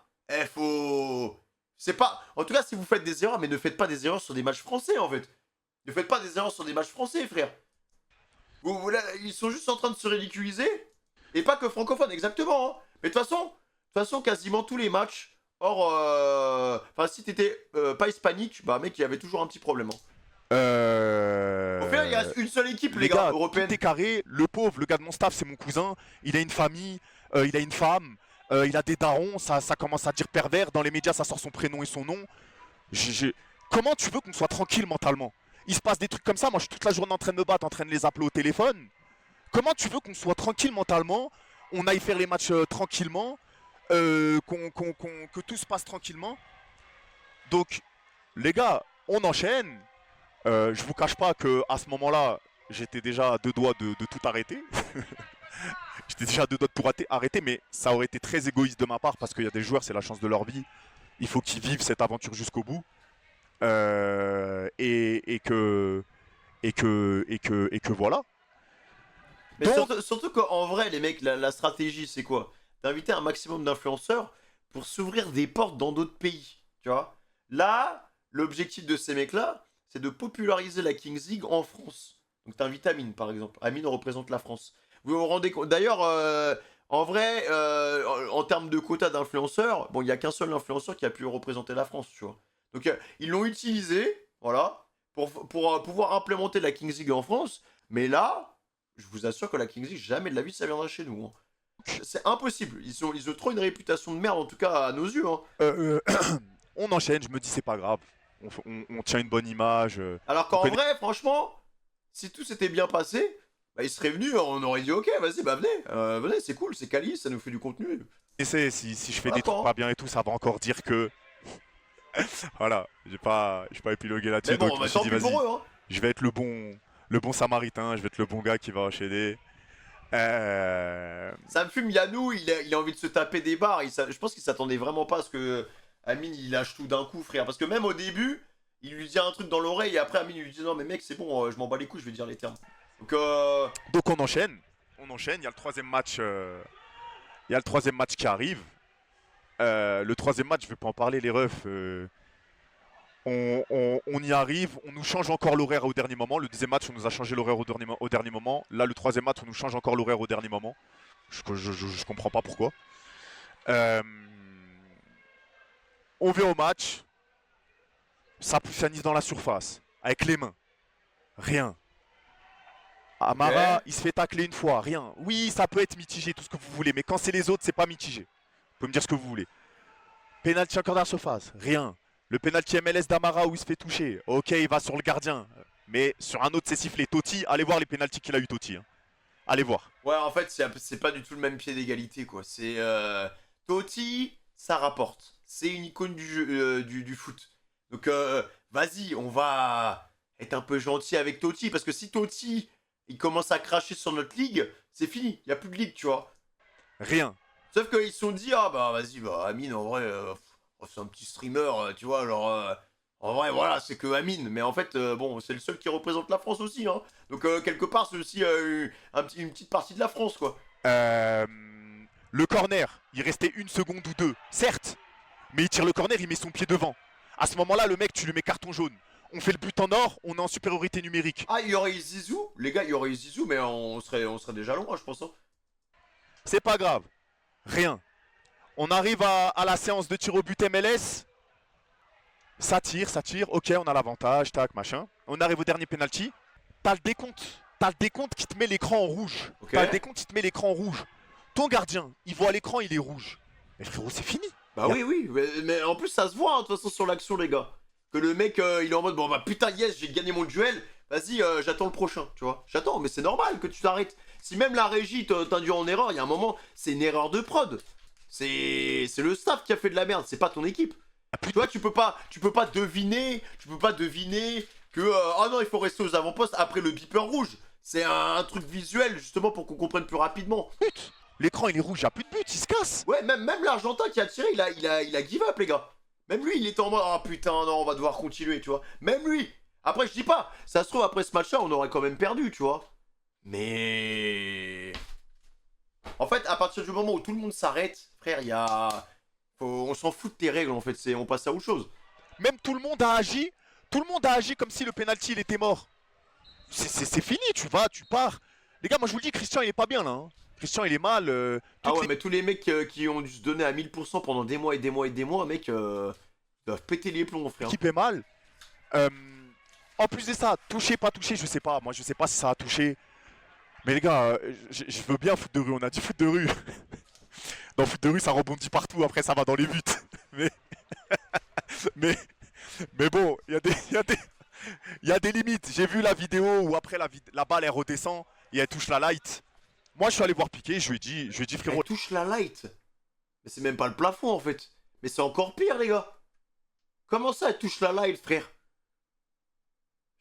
faut... C'est pas... En tout cas, si vous faites des erreurs, mais ne faites pas des erreurs sur des matchs français, en fait. Ne faites pas des erreurs sur des matchs français, frère. Ils sont juste en train de se ridiculiser. Et pas que francophone, exactement. Hein. Mais de toute façon, quasiment tous les matchs, enfin, si t'étais pas hispanique, bah mec, il y avait toujours un petit problème. Hein. Au final, il reste une seule équipe, les gars, européenne. Tout est carré. Le pauvre, le gars de mon staff, c'est mon cousin. Il a une famille, il a une femme, il a des darons. Ça commence à dire pervers. Dans les médias, ça sort son prénom et son nom. Comment tu veux qu'on soit tranquille mentalement? Il se passe des trucs comme ça. Moi, je suis toute la journée en train de me battre, en train de les appeler au téléphone. Comment tu veux qu'on soit tranquille mentalement? On aille faire les matchs tranquillement, que tout se passe tranquillement. Donc, les gars, on enchaîne. Je vous cache pas que à ce moment-là, j'étais déjà à 2 doigts de tout arrêter. J'étais déjà à 2 doigts de tout arrêter, mais ça aurait été très égoïste de ma part parce qu'il y a des joueurs, c'est la chance de leur vie. Il faut qu'ils vivent cette aventure jusqu'au bout. Et que voilà. Mais surtout qu'en vrai, les mecs, la stratégie, c'est quoi? D'inviter un maximum d'influenceurs pour s'ouvrir des portes dans d'autres pays, tu vois. Là, l'objectif de ces mecs-là, c'est de populariser la Kings League en France. Donc t'invites Amine, par exemple. Amine représente la France. Vous vous rendez compte? D'ailleurs, en vrai, en termes de quota d'influenceurs, bon, il n'y a qu'un seul influenceur qui a pu représenter la France, tu vois. Donc ils l'ont utilisé, voilà, pour pouvoir implémenter la Kings League en France. Mais là, je vous assure que la Kings League, jamais de la vie, ça viendra chez nous. Hein. C'est impossible. Ils ont trop une réputation de merde, en tout cas à nos yeux. Hein. On enchaîne, je me dis c'est pas grave. On tient une bonne image. Alors On qu'en connaît- vrai, franchement, si tout s'était bien passé, bah, ils seraient venus, on aurait dit ok, vas-y, bah venez, venez, c'est cool, c'est quali, ça nous fait du contenu. si je fais des D'accord. trucs pas bien et tout, ça va encore dire que. Voilà, j'ai pas épilogué là-dessus, Mais bon, donc je me bah, suis tant dit pis vas-y, pour eux. Hein. je vais être le bon samaritain, je vais être le bon gars qui va enchaîner. Ça me fume, Yannou, il a envie de se taper des barres. Je pense qu'il s'attendait vraiment pas à ce que Amine il lâche tout d'un coup, frère. Parce que même au début, il lui dit un truc dans l'oreille et après Amine il lui dit non, mais mec, c'est bon, je m'en bats les couilles, je vais dire les termes. Donc, Donc on enchaîne, il y a le troisième match, qui arrive. Le troisième match, je vais pas en parler les refs. On y arrive, on nous change encore l'horaire au dernier moment. Le deuxième match, on nous a changé l'horaire au dernier moment. Là, le troisième match, on nous change encore l'horaire au dernier moment. Je comprends pas pourquoi. Euh, on vient au match, ça finit dans la surface, avec les mains. Rien. Amara, Ok. il se fait tacler une fois, rien. Oui, ça peut être mitigé, tout ce que vous voulez, mais quand c'est les autres, c'est pas mitigé. Vous pouvez me dire ce que vous voulez. Penalty encore dans la surface, rien. Le penalty MLS d'Amara où il se fait toucher, ok, il va sur le gardien. Mais sur un autre, c'est sifflé. Totti, allez voir les penalties qu'il a eu Totti. Hein. Allez voir. ouais, en fait, c'est pas du tout le même pied d'égalité, quoi. C'est. Totti, ça rapporte. C'est une icône du jeu, du foot. Donc, vas-y, on va être un peu gentil avec Totti. Parce que si Totti, il commence à cracher sur notre ligue, c'est fini. Il n'y a plus de ligue, tu vois. Rien. Sauf qu'ils se sont dit, ah bah vas-y, bah Amine, en vrai, c'est un petit streamer, tu vois, genre. En vrai, voilà, c'est que Amine. Mais en fait, bon, c'est le seul qui représente la France aussi, hein. Donc, quelque part, c'est aussi une petite partie de la France, quoi. Euh, le corner, il restait une seconde ou deux, certes. Mais il tire le corner, il met son pied devant. À ce moment-là, le mec, tu lui mets carton jaune. On fait le but en or, on est en supériorité numérique. Ah, il y aurait eu Zizou, les gars, il y aurait eu Zizou, mais on serait déjà loin, je pense. Hein. C'est pas grave. Rien. On arrive à la séance de tir au but MLS. Ça tire, ok, on a l'avantage, tac, machin. On arrive au dernier penalty. T'as le décompte. T'as le décompte qui te met l'écran en rouge. Ok. T'as le décompte qui te met l'écran en rouge. Ton gardien, il voit l'écran, il est rouge. Mais frérot, c'est fini. Bah oui, oui, mais en plus, ça se voit, hein, de toute façon, sur l'action, les gars. Que le mec, il est en mode, bon bah putain, yes, j'ai gagné mon duel, vas-y, j'attends le prochain, tu vois. J'attends, mais c'est normal que tu t'arrêtes. Si même la régie t'induit en erreur, il y a un moment, c'est une erreur de prod. C'est le staff qui a fait de la merde, c'est pas ton équipe. Tu vois, tu peux pas deviner que oh non, il faut rester aux avant-postes après le beeper rouge. C'est un truc visuel justement pour qu'on comprenne plus rapidement. But. L'écran il est rouge, il a plus de but, il se casse. Ouais, même l'Argentin qui a tiré, il a give up les gars. Même lui, il était en mode oh putain non, on va devoir continuer, tu vois. Même lui. Après, je dis pas, ça se trouve après ce match-là, on aurait quand même perdu, tu vois. Mais en fait, à partir du moment où tout le monde s'arrête, frère, il y a on s'en fout de tes règles en fait, on passe à autre chose. Même tout le monde a agi. Tout le monde a agi comme si le penalty il était mort. C'est fini, tu vas, tu pars. Les gars, moi je vous le dis, Christian il est pas bien là. Hein. Christian il est mal. Ah Toutes ouais, mais tous les mecs qui ont dû se donner à 1000% pendant des mois et des mois et des mois, mec, doivent péter les plombs, frère. l'équipe est mal. Euh, en plus de ça, touché, pas touché, je sais pas. Moi je sais pas si ça a touché. Mais les gars, je veux bien foot de rue. On a dit foot de rue. Dans foot de rue, ça rebondit partout. Après, ça va dans les buts. Mais, mais, mais bon, il y a des limites. J'ai vu la vidéo où après la balle elle redescend et elle touche la light. Moi, je suis allé voir Piqué. Je lui ai dit frérot. Elle touche la light. Mais c'est même pas le plafond en fait. Mais c'est encore pire, les gars. Comment ça, elle touche la light, frère?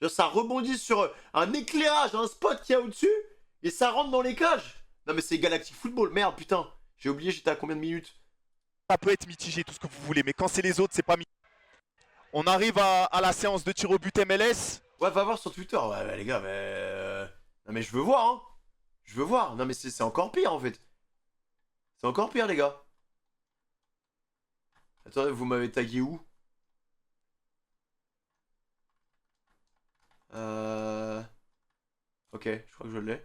Genre, ça rebondit sur un éclairage, un spot qu'il y a au-dessus, et ça rentre dans les cages. Non, mais c'est Galactic Football. Merde, putain. J'ai oublié, j'étais à combien de minutes? Ça peut être mitigé, tout ce que vous voulez, mais quand c'est les autres, c'est pas mitigé. On arrive à la séance de tir au but MLS. Ouais, va voir sur Twitter. Ouais, les gars, mais. Non, mais je veux voir, hein. Je veux voir. Non, mais c'est encore pire en fait. C'est encore pire, les gars. Attendez, vous m'avez tagué où? Ok, je crois que je l'ai.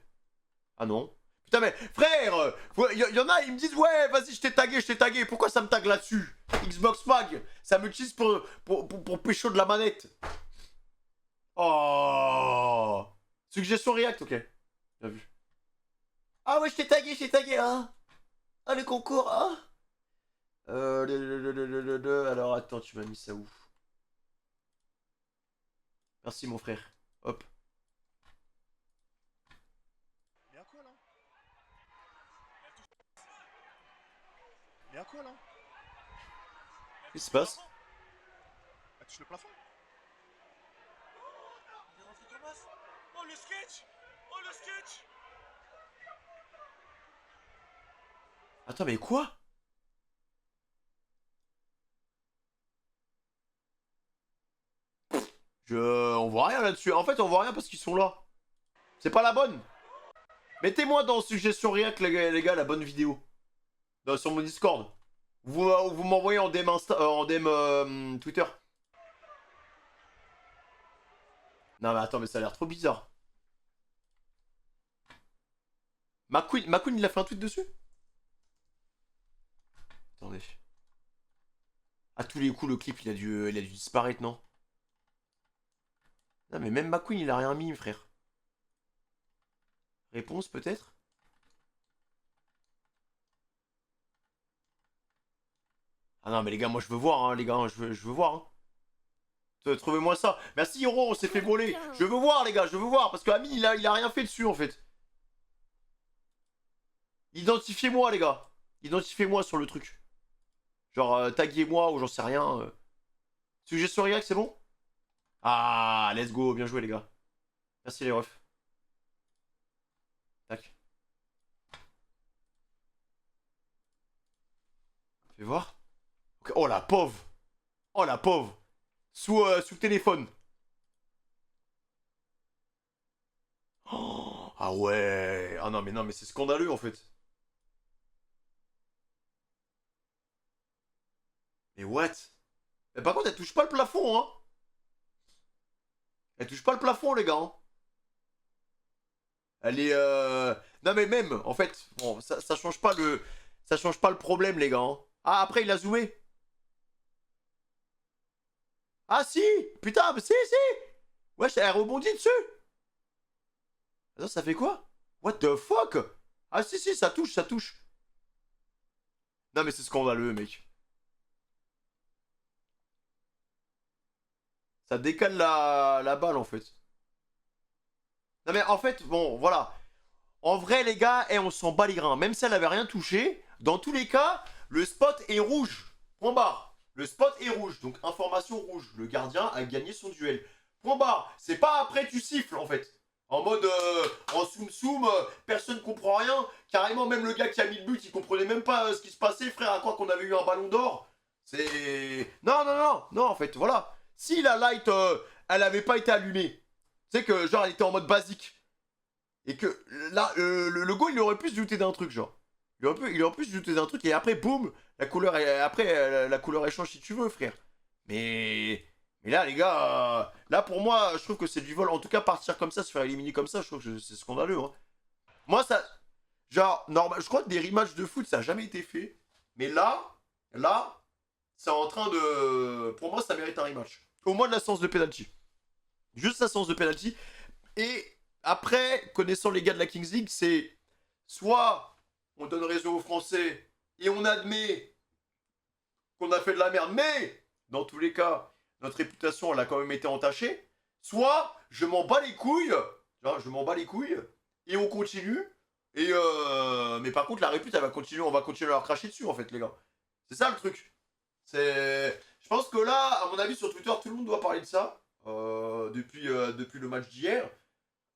Ah non. Putain, mais frère, y en a, ils me disent, ouais, vas-y, je t'ai tagué. Pourquoi ça me tag là-dessus? Xbox Mag, ça me tease pour pécho de la manette. Oh. Suggestion React, ok. Bien vu. Ah ouais, je t'ai tagué, hein. Ah, le concours, hein. Alors, attends, tu m'as mis ça où? Merci, mon frère. Hop. Mais à quoi là? Mais à quoi là? Qu'est-ce qui se passe? Elle touche le plafond? Il est rentré comme as. Oh le sketch! Oh le sketch! Attends, mais quoi? On voit rien là-dessus. En fait, on voit rien parce qu'ils sont là. C'est pas la bonne. Mettez-moi dans suggestion React, les gars, la bonne vidéo. Sur mon Discord. Vous m'envoyez en DM, Twitter. Non mais attends, mais ça a l'air trop bizarre. McQueen, il a fait un tweet dessus? Attendez. À tous les coups, le clip, il a dû disparaître, non? Non mais même McQueen, il a rien mis, frère. Réponse, peut-être? Ah non mais les gars, moi je veux voir, hein, les gars, je veux voir, hein. Trouvez-moi ça. Merci Hiro, on s'est fait voler. Je veux voir les gars, je veux voir. Parce que Ami il a rien fait dessus en fait. Identifiez-moi les gars. Identifiez-moi sur le truc. Genre taguez-moi ou j'en sais rien. Suggestion React, c'est bon? Ah, let's go, bien joué les gars. Merci les refs. Tac. Fais voir. Okay. Oh la pauvre. Oh la pauvre. Sous téléphone. Oh, ah ouais. Ah non mais c'est scandaleux en fait. Mais what? Mais par contre elle touche pas le plafond hein. Elle touche pas le plafond les gars. Hein. Elle est non mais même en fait bon ça change pas le problème les gars. Hein. Ah après il a zoomé. Ah si. Putain mais si. Wesh elle rebondit dessus. Attends, ça fait quoi? What the fuck? Ah si, ça touche. Non mais c'est scandaleux, mec. Ça décale la balle, en fait. Non mais en fait, bon, voilà. En vrai, les gars, on s'en bat les grains. Même si elle avait rien touché, dans tous les cas, le spot est rouge. Point barre. Le spot est rouge, donc information rouge. Le gardien a gagné son duel. Point barre. C'est pas après tu siffles, en fait. En mode, en soum, personne comprend rien. Carrément, même le gars qui a mis le but, il comprenait même pas ce qui se passait, frère, à quoi qu'on avait eu un ballon d'or. C'est... Non, en fait, voilà. Si la light, elle avait pas été allumée, tu sais que, genre, elle était en mode basique. Et que, là, le go, il aurait pu se douter d'un truc, genre. Il aurait pu se douter d'un truc, et après, boum, la couleur échange si tu veux, frère. Mais là, les gars, là, pour moi, je trouve que c'est du vol. En tout cas, partir comme ça, se faire éliminer comme ça, je trouve que c'est scandaleux. Hein. Moi, ça... Genre, normal, je crois que des rematchs de foot, ça n'a jamais été fait. Mais là, c'est en train de... Pour moi, ça mérite un rematch. Au moins de la séance de penalty. Juste la séance de penalty. Et après, connaissant les gars de la Kings League, c'est... Soit on donne raison aux Français et on admet qu'on a fait de la merde. Mais, dans tous les cas... Notre réputation, elle a quand même été entachée. Soit, je m'en bats les couilles. Et on continue. Et mais par contre, la répute, elle va continuer. On va continuer à leur cracher dessus, en fait, les gars. C'est ça, le truc. Je pense que là, à mon avis, sur Twitter, tout le monde doit parler de ça. Depuis le match d'hier.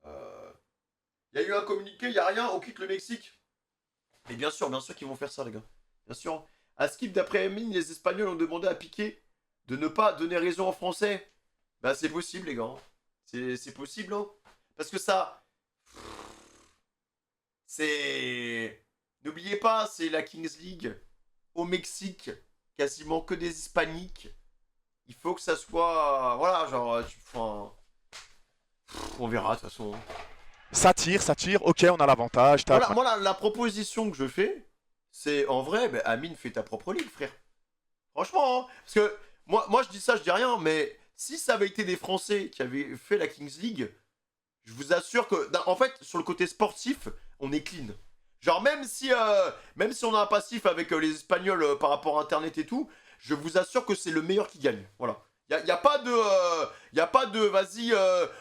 Il y a eu un communiqué, il n'y a rien. On quitte le Mexique. Et bien sûr qu'ils vont faire ça, les gars. Bien sûr. À Skip, d'après Mine, les Espagnols ont demandé à Piqué de ne pas donner raison en français. Bah c'est possible les gars. C'est possible hein. Parce que ça... C'est... N'oubliez pas, c'est la Kings League. Au Mexique. Quasiment que des hispaniques. Il faut que ça soit... Voilà, genre... Enfin... On verra de toute façon. Ça tire, ok, on a l'avantage. tac. Voilà, moi, la proposition que je fais, c'est en vrai, bah, Amine, fais ta propre ligue, frère. Franchement, hein, parce que moi, je dis ça, je dis rien, mais si ça avait été des Français qui avaient fait la Kings League, je vous assure que, en fait, sur le côté sportif, on est clean. Genre, même si on a un passif avec les Espagnols par rapport à Internet et tout, je vous assure que c'est le meilleur qui gagne. Voilà. Y a pas de, vas-y,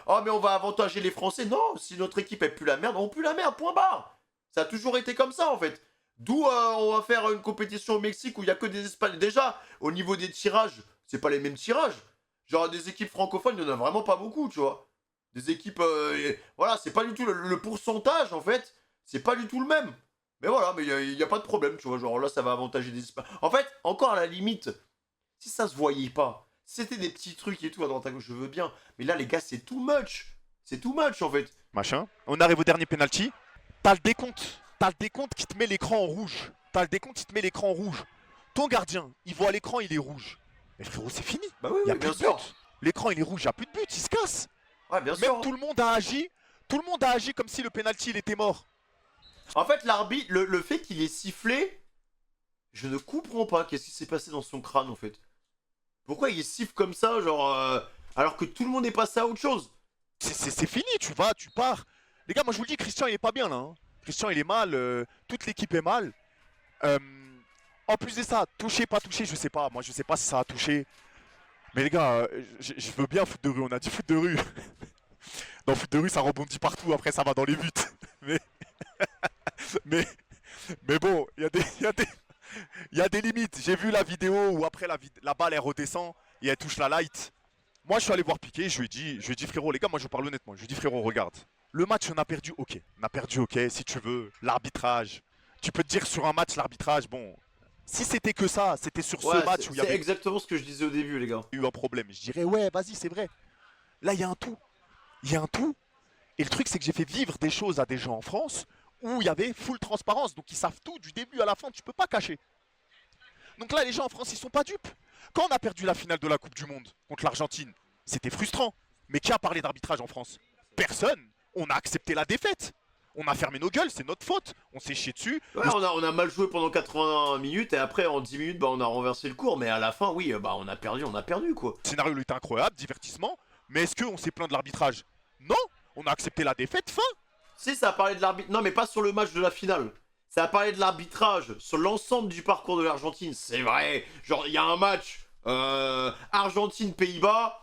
oh mais on va avantager les Français. Non, si notre équipe est plus la merde, on pue la merde, point barre. Ça a toujours été comme ça en fait. D'où on va faire une compétition au Mexique où il y a que des Espagnols. Déjà, au niveau des tirages, c'est pas les mêmes tirages. Genre des équipes francophones, il y en a vraiment pas beaucoup, tu vois. Des équipes, voilà, c'est pas du tout le pourcentage en fait, c'est pas du tout le même. Mais voilà, mais il y a pas de problème, tu vois. Genre là, ça va avantager des Espagnols. En fait, encore à la limite, si ça se voyait pas. C'était des petits trucs et tout à droite à gauche, je veux bien. Mais là, les gars, c'est too much. C'est too much en fait. Machin. On arrive au dernier penalty. T'as le décompte. T'as le décompte qui te met l'écran en rouge. T'as le décompte qui te met l'écran en rouge. Ton gardien, il voit l'écran, il est rouge. Mais frérot, c'est fini. Bah oui, Il y a oui, plus bien de sûr. but. L'écran, il est rouge, il y a plus de but, il se casse. Ouais, bien Même sûr. tout le monde a agi. Tout le monde a agi comme si le penalty il était mort. En fait, l'arbitre, le fait qu'il ait sifflé, je ne comprends pas qu'est-ce qui s'est passé dans son crâne en fait. Pourquoi il siffle comme ça, genre, alors que tout le monde est passé à autre chose? C'est fini, tu vas, tu pars. Les gars, moi je vous le dis, Christian il est pas bien là. Hein. Christian il est mal, toute l'équipe est mal. En plus de ça, touché, pas touché, je sais pas. Moi je sais pas si ça a touché. Mais les gars, je veux bien foot de rue, on a dit foot de rue. Dans foot de rue ça rebondit partout, après ça va dans les buts. Mais, mais, mais bon, il y a des limites. J'ai vu la vidéo où après la balle elle redescend et elle touche la light. Moi je suis allé voir Piqué, je lui ai dit frérot, les gars, moi je vous parle honnêtement, je lui ai dit frérot, regarde. Le match on a perdu, ok. On a perdu, ok, si tu veux. L'arbitrage. Tu peux te dire sur un match, l'arbitrage, bon. Si c'était que ça, c'était sur Ouais, ce match où il y c'est avait exactement ce que je disais au début, les gars. eu un problème. Je dirais ouais, vas-y, c'est vrai. Là, il y a un tout. Il y a un tout. Et le truc, c'est que j'ai fait vivre des choses à des gens en France où il y avait full transparence. Donc ils savent tout du début à la fin, tu peux pas cacher. Donc là, les gens en France, ils sont pas dupes. Quand on a perdu la finale de la Coupe du Monde contre l'Argentine, c'était frustrant. Mais qui a parlé d'arbitrage en France? Personne. On a accepté la défaite. On a fermé nos gueules, c'est notre faute. On s'est chié dessus. Ouais, on a mal joué pendant 80 minutes et après en 10 minutes, bah, on a renversé le cours. Mais à la fin, oui, bah, on a perdu quoi. Le scénario était incroyable, divertissement. Mais est-ce qu'on s'est plaint de l'arbitrage? Non. On a accepté la défaite, fin. Si, ça a parlé de l'arbitre. Non, mais pas sur le match de la finale. Ça a parlé de l'arbitrage sur l'ensemble du parcours de l'Argentine. C'est vrai. Genre, il y a un match Argentine-Pays-Bas.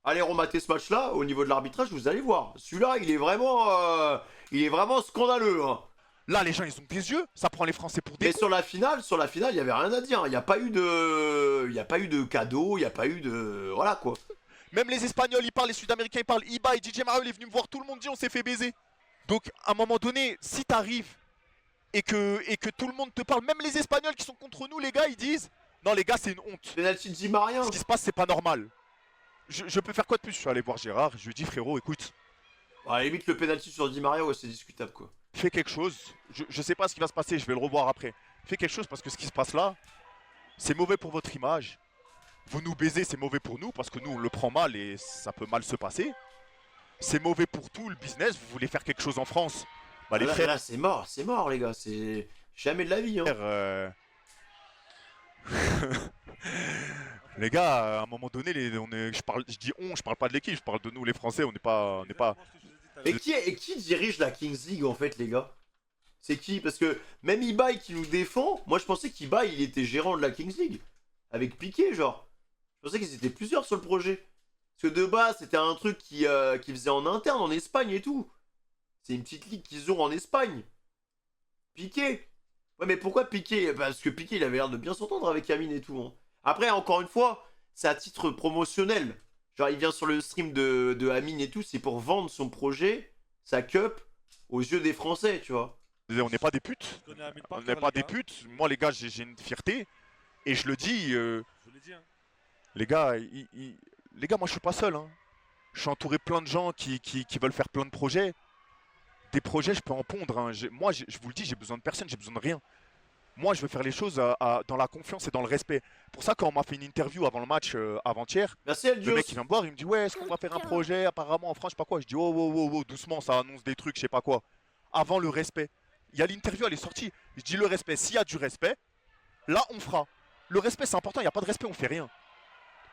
Allez remater ce match-là. Au niveau de l'arbitrage, vous allez voir. Celui-là, il est vraiment scandaleux. Hein. Là, les gens, ils ont des yeux. Ça prend les Français pour des Mais cons. sur la finale, il y avait rien à dire. Il n'y a pas eu de cadeau. Il n'y a pas eu de, voilà quoi. Même les Espagnols, ils parlent, les Sud-Américains, ils parlent. Iba et DJ Mario, il est venu me voir, tout le monde dit on s'est fait baiser. Donc, à un moment donné, si t'arrives et que tout le monde te parle, même les Espagnols qui sont contre nous, les gars, ils disent non, les gars, c'est une honte. Penalty de Di Maria. Ce qui se passe, c'est pas normal. Je peux faire quoi de plus? Je suis allé voir Gérard, je lui ai dit frérot, écoute, À la limite, le penalty sur Di Maria, ouais, c'est discutable quoi. fais quelque chose. Je sais pas ce qui va se passer, je vais le revoir après. Fais quelque chose parce que ce qui se passe là, c'est mauvais pour votre image. Vous nous baisez, c'est mauvais pour nous parce que nous on le prend mal et ça peut mal se passer. C'est mauvais pour tout le business, vous voulez faire quelque chose en France. Bah les Là, frères, là, c'est mort les gars, c'est jamais de la vie. Hein. les gars, à un moment donné, je parle pas de l'équipe, je parle de nous les Français, on n'est pas. Et qui dirige la Kings League en fait les gars? C'est qui? Parce que même Ibai qui nous défend, moi je pensais qu'Ibai il était gérant de la Kings League. Avec Piqué genre. Je pensais qu'ils étaient plusieurs sur le projet. Parce que de base c'était un truc qui faisait en interne en Espagne et tout. C'est une petite ligue qu'ils ont en Espagne. Piqué. Ouais mais pourquoi Piqué? Parce que Piqué il avait l'air de bien s'entendre avec Amine et tout. Hein. Après encore une fois, c'est à titre promotionnel. Genre il vient sur le stream de Amine et tout, c'est pour vendre son projet, sa cup, aux yeux des Français, tu vois. On n'est pas des putes. On n'est pas des putes. Moi les gars, j'ai une fierté. Et je le dis, Je l'ai dit, hein. les gars, les gars, moi je suis pas seul. Hein. Je suis entouré plein de gens qui veulent faire plein de projets. Des projets, je peux en pondre. Hein. Je vous le dis, j'ai besoin de personne, j'ai besoin de rien. Moi, je veux faire les choses dans la confiance et dans le respect. Pour ça, quand on m'a fait une interview avant le match avant-hier, Merci le Eldios. mec il vient me voir, il me dit ouais, est-ce qu'on va faire un projet apparemment en France, je sais pas quoi. Je dis oh, oh, oh, oh, doucement, ça annonce des trucs, je sais pas quoi. Avant le respect. Il y a l'interview, elle est sortie. Je dis le respect, s'il y a du respect, là on fera. Le respect c'est important, il n'y a pas de respect, on fait rien.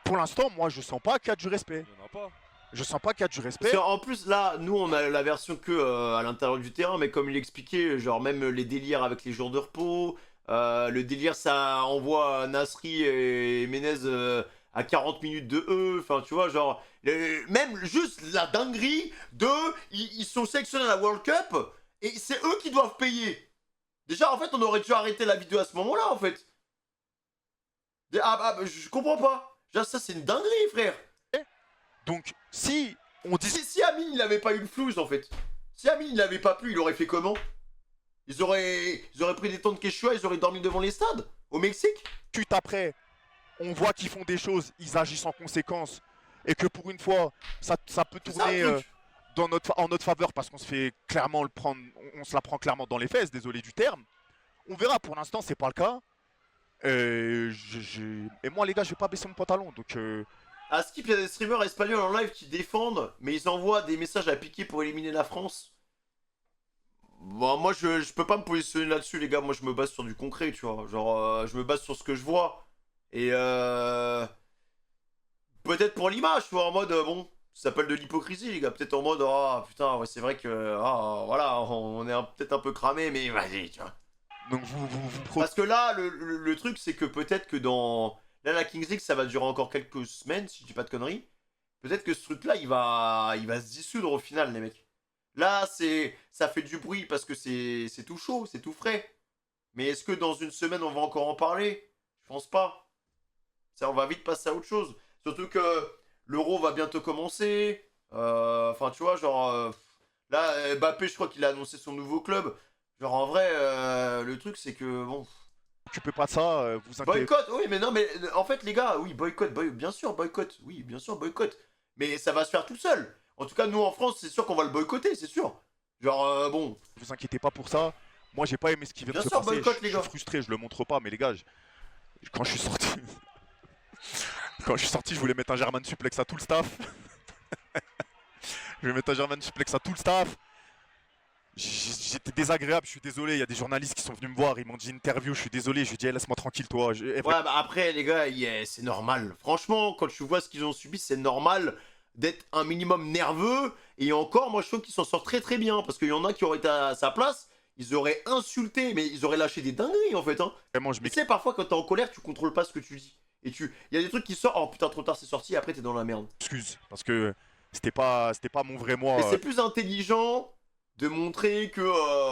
Pour l'instant, moi je sens pas qu'il y a du respect. Il y en a pas. Je sens pas qu'il y a du respect. Parce qu'en plus, là, nous, on a la version que à l'intérieur du terrain, mais comme il expliquait, genre même les délires avec les jours de repos, le délire, ça envoie Nasri et Menez à 40 minutes de eux, enfin, tu vois, genre, même juste la dinguerie de, ils sont sélectionnés à la World Cup, et c'est eux qui doivent payer. Déjà, en fait, on aurait dû arrêter la vidéo à ce moment-là, en fait. Je comprends pas. Genre, ça, c'est une dinguerie, frère. Donc si on dit Si Amine il avait pas eu le flouze en fait, si Amine il avait pas pu, il aurait fait comment? Ils auraient pris des temps de Quechua, ils auraient dormi devant les stades au Mexique? discute après, on voit qu'ils font des choses, ils agissent en conséquence, et que pour une fois, ça peut C'est ça, tourner le truc. en notre faveur parce qu'on se fait clairement le prendre, on se la prend clairement dans les fesses, désolé du terme. On verra, pour l'instant c'est pas le cas. Et moi les gars, je vais pas baisser mon pantalon, donc À Skip, il y a des streamers espagnols en live qui défendent, mais ils envoient des messages à piquer pour éliminer la France. Bon, moi je peux pas me positionner là-dessus, les gars. Moi je me base sur du concret, tu vois. Genre, je me base sur ce que je vois. Et peut-être pour l'image, tu vois, en mode bon, ça s'appelle de l'hypocrisie, les gars. Peut-être en mode ah putain, ouais, c'est vrai que voilà, on est peut-être un peu cramé, mais vas-y, tu vois. donc vous Parce que là, le truc, c'est que peut-être que dans. Là, la Kings League, ça va durer encore quelques semaines, si je dis pas de conneries. Peut-être que ce truc-là, il va se dissoudre au final, les mecs. Là, ça fait du bruit parce que c'est tout chaud, c'est tout frais. Mais est-ce que dans une semaine, on va encore en parler? Je pense pas. Ça, on va vite passer à autre chose. Surtout que l'Euro va bientôt commencer. Enfin, tu vois, genre. Là, Mbappé, je crois qu'il a annoncé son nouveau club. Genre, en vrai, le truc, c'est que. Bon. occupez pas de ça, vous inquiétez. Boycott, oui, mais non, mais en fait, les gars, oui, boycott, bien sûr, boycott, oui, bien sûr, boycott. Mais ça va se faire tout seul. En tout cas, nous en France, c'est sûr qu'on va le boycotter, c'est sûr. Genre, bon. Vous inquiétez pas pour ça. Moi j'ai pas aimé ce qui vient Bien de se sûr, passer. boycott, Je les suis gars. frustré, je le montre pas, mais les gars, quand je suis sorti. Quand je suis sorti, je voulais mettre un German suplex à tout le staff. Je voulais mettre un German suplex à tout le staff. J'étais désagréable, je suis désolé. Il y a des journalistes qui sont venus me voir, ils m'ont dit interview, je suis désolé. Je lui ai dit hey, laisse-moi tranquille, toi. Ouais, bah après, les gars, c'est normal. Franchement, quand tu vois ce qu'ils ont subi, c'est normal d'être un minimum nerveux. Et encore, moi, je trouve qu'ils s'en sortent très très bien. Parce qu'il y en a qui auraient été à sa place, ils auraient insulté, mais ils auraient lâché des dingueries en fait. Hein. Vraiment, je Tu sais, parfois, quand t'es en colère, tu contrôles pas ce que tu dis. Et il y a des trucs qui sortent, oh putain, trop tard, c'est sorti, et après, t'es dans la merde. m'excuse parce que c'était pas mon vrai moi. Mais c'est plus intelligent de montrer que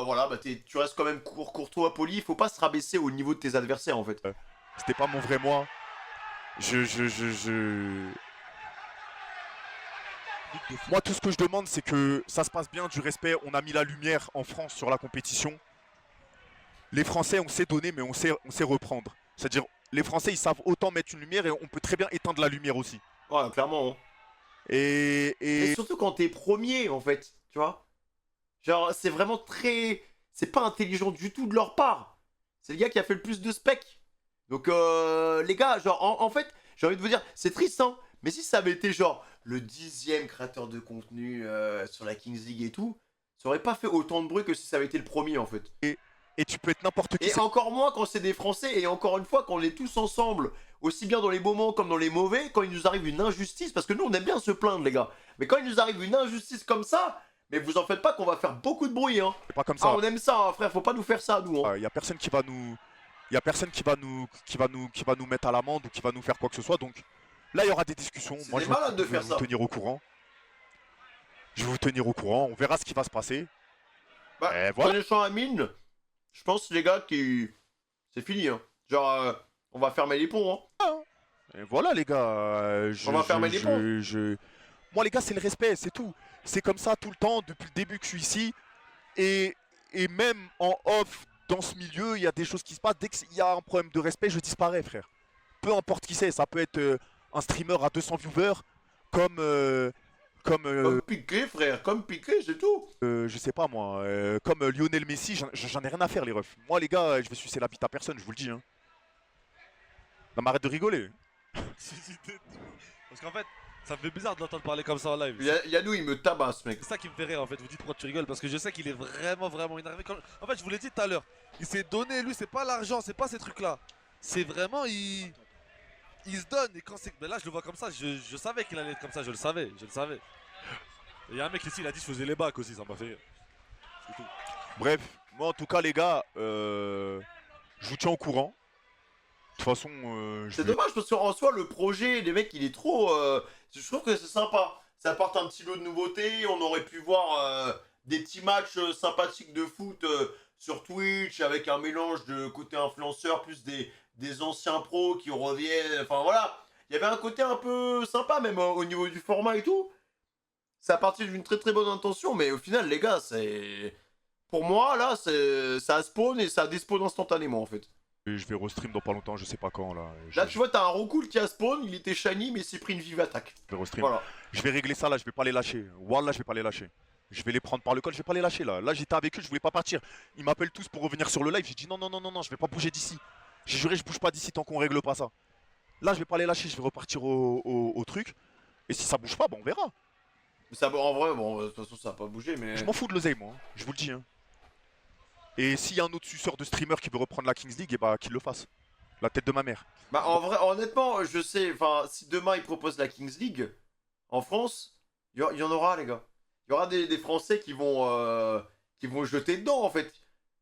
voilà, bah, tu restes quand même courtois, poli. Il faut pas se rabaisser au niveau de tes adversaires en fait. C'était pas mon vrai moi. Moi, tout ce que je demande, c'est que ça se passe bien, du respect. On a mis la lumière en France sur la compétition. Les Français, on sait donner, mais on sait reprendre. C'est-à-dire, les Français, ils savent autant mettre une lumière et on peut très bien éteindre la lumière aussi. Ouais, clairement. Hein. Et Et surtout quand t'es premier en fait, tu vois. Genre, c'est vraiment très. C'est pas intelligent du tout de leur part. C'est le gars qui a fait le plus de spec. Donc, les gars, genre, en fait, j'ai envie de vous dire, c'est triste, hein. Mais si ça avait été genre le 10e créateur de contenu sur la Kings League et tout, ça aurait pas fait autant de bruit que si ça avait été le premier en fait. et tu peux être n'importe qui. Et encore moins quand c'est des Français, et encore une fois, quand on est tous ensemble, aussi bien dans les beaux moments comme dans les mauvais, quand il nous arrive une injustice, parce que nous on aime bien se plaindre, les gars, mais quand il nous arrive une injustice comme ça, mais vous en faites pas qu'on va faire beaucoup de bruit, hein. C'est pas comme ça. Ah, on aime ça, hein, frère, faut pas nous faire ça, nous, hein. Il y a personne qui va nous. Il y a personne qui va nous mettre à l'amende ou qui va nous faire quoi que ce soit. Donc là, il y aura des discussions. C'est Moi, des je vais malades de faire vous ça. tenir au courant. Je vais vous tenir au courant. On verra ce qui va se passer. Bah, Et voilà. connaissant Amine, je pense, les gars, c'est fini, hein. Genre, on va fermer les ponts, hein. Et voilà, les gars. On va fermer les ponts. Moi, les gars, c'est le respect, c'est tout. C'est comme ça tout le temps, depuis le début que je suis ici. Et même en off, dans ce milieu, il y a des choses qui se passent. Dès qu'il y a un problème de respect, je disparais, frère. Peu importe qui c'est. Ça peut être un streamer à 200 viewers, comme Comme, Comme Piqué, frère, comme Piqué, c'est tout. je sais pas moi, comme Lionel Messi, j'en ai rien à faire les refs. Moi les gars, je vais sucer la bite à personne, je vous le dis. Hein. Non mais arrête de rigoler. Parce qu'en fait, ça me fait bizarre de l'entendre parler comme ça en live. Yanou, il me tabasse, mec. C'est ça qui me fait rire en fait. Vous dites pourquoi tu rigoles parce que je sais qu'il est vraiment énervé. En fait, je vous l'ai dit tout à l'heure. Il s'est donné, lui, c'est pas l'argent, c'est pas ces trucs-là. C'est vraiment, il se donne. Et quand c'est. Mais là, je le vois comme ça. Je savais qu'il allait être comme ça. Je le savais. Il y a un mec ici, il a dit je faisais les bacs aussi. Ça m'a fait rire. C'est tout. Bref, moi en tout cas les gars, je vous tiens au courant. De toute façon, je C'est vais- dommage parce qu'en soi, le projet, les mecs, il est trop. Je trouve que c'est sympa. Ça apporte un petit lot de nouveautés. On aurait pu voir des petits matchs sympathiques de foot sur Twitch avec un mélange de côté influenceur plus des anciens pros qui reviennent. Enfin voilà. Il y avait un côté un peu sympa, même au niveau du format et tout. Ça a parti d'une très bonne intention, mais au final, les gars, c'est. Pour moi, là, ça spawn et ça despawn instantanément en fait. je vais restream dans pas longtemps, je sais pas quand là. Là, tu vois, t'as un Rocool qui a spawn, il était shiny, mais il s'est pris une vive attaque. Je vais restream. Voilà. Je vais régler ça là, je vais pas les lâcher. Wallah, je vais pas les lâcher. Je vais les prendre par le col, je vais pas les lâcher là. Là, j'étais avec eux, je voulais pas partir. Ils m'appellent tous pour revenir sur le live. J'ai dit non, je vais pas bouger d'ici. J'ai juré, je bouge pas d'ici tant qu'on règle pas ça. Là, je vais pas les lâcher, je vais repartir au truc. Et si ça bouge pas, bah on verra. Ça, en vrai, bon, de toute façon, ça a pas bougé, mais. Je m'en fous de l'oseille, moi. Hein. Je vous le dis. Hein. Et s'il y a un autre suceur de streamer qui veut reprendre la Kings League, et bah qu'il le fasse. La tête de ma mère. Bah, en vrai, honnêtement, je sais, enfin, si demain ils proposent la Kings League en France, il y en aura, les gars. Il y aura des Français qui vont jeter dedans, en fait.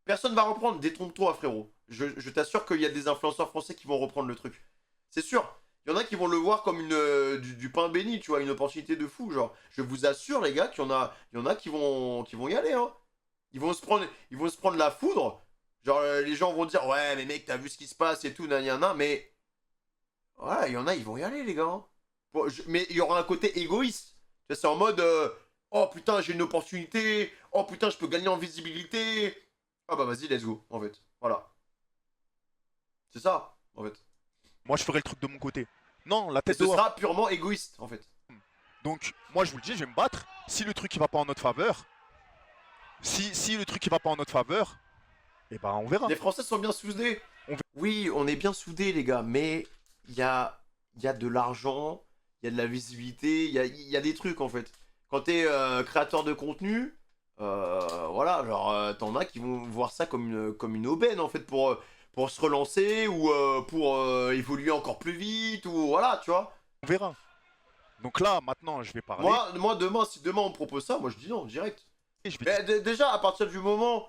Personne va reprendre, détrompe-toi, frérot. Je t'assure qu'il y a des influenceurs français qui vont reprendre le truc. C'est sûr. Il y en a qui vont le voir comme du pain béni, tu vois, une opportunité de fou, genre. Je vous assure, les gars, qu'il y en a qui vont y aller, hein. Ils vont se prendre la foudre. Genre, les gens vont dire, ouais, mais mec, t'as vu ce qui se passe et tout, nan, mais. Ouais, il y en a, ils vont y aller, les gars. Hein. Mais il y aura un côté égoïste. Tu vois, c'est en mode, oh putain, j'ai une opportunité. Oh putain, je peux gagner en visibilité. Ah bah vas-y, let's go, en fait. Voilà. C'est ça, en fait. Moi, je ferai le truc de mon côté. Non, la Et tête ce dehors. sera purement égoïste, en fait. Donc, moi, je vous le dis, je vais me battre. Si le truc il va pas en notre faveur, si le truc il va pas en notre faveur, et bah on verra. Les Français sont bien soudés. Oui, on est bien soudés, les gars, mais il y a de l'argent, il y a de la visibilité, il y a des trucs, en fait. Quand t'es créateur de contenu, voilà, genre, t'en as qui vont voir ça comme une aubaine, en fait, pour se relancer ou pour évoluer encore plus vite, ou voilà, tu vois. On verra. Donc là, maintenant, je vais parler. Moi, demain, si demain on me propose ça, moi je dis non, direct. Et je vais Mais déjà, à partir du moment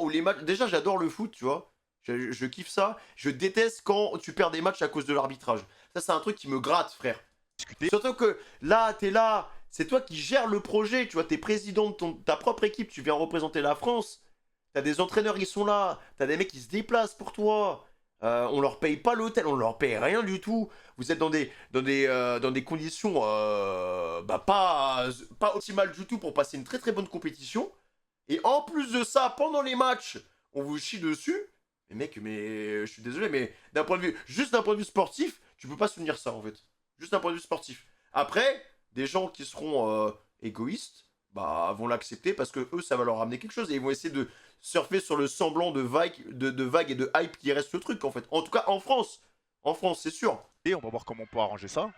où les matchs. Déjà, j'adore le foot, tu vois. Je kiffe ça. Je déteste quand tu perds des matchs à cause de l'arbitrage. Ça, c'est un truc qui me gratte, frère. discuter. Surtout que là, t'es là. C'est toi qui gères le projet. Tu vois, t'es président de ta propre équipe. Tu viens représenter la France. T'as des entraîneurs qui sont là. T'as des mecs qui se déplacent pour toi. On leur paye pas l'hôtel. On leur paye rien du tout. Vous êtes dans des conditions pas optimales du tout pour passer une très bonne compétition. Et en plus de ça, pendant les matchs, on vous chie dessus. Mais mec, je suis désolé, mais juste d'un point de vue sportif, tu peux pas soutenir ça en fait. Juste d'un point de vue sportif. Après, des gens qui seront égoïstes, bah vont l'accepter parce que eux, ça va leur ramener quelque chose et ils vont essayer de surfer sur le semblant de vague et de hype qui reste le truc en fait. En tout cas, en France, c'est sûr. Et on va voir comment on peut arranger ça.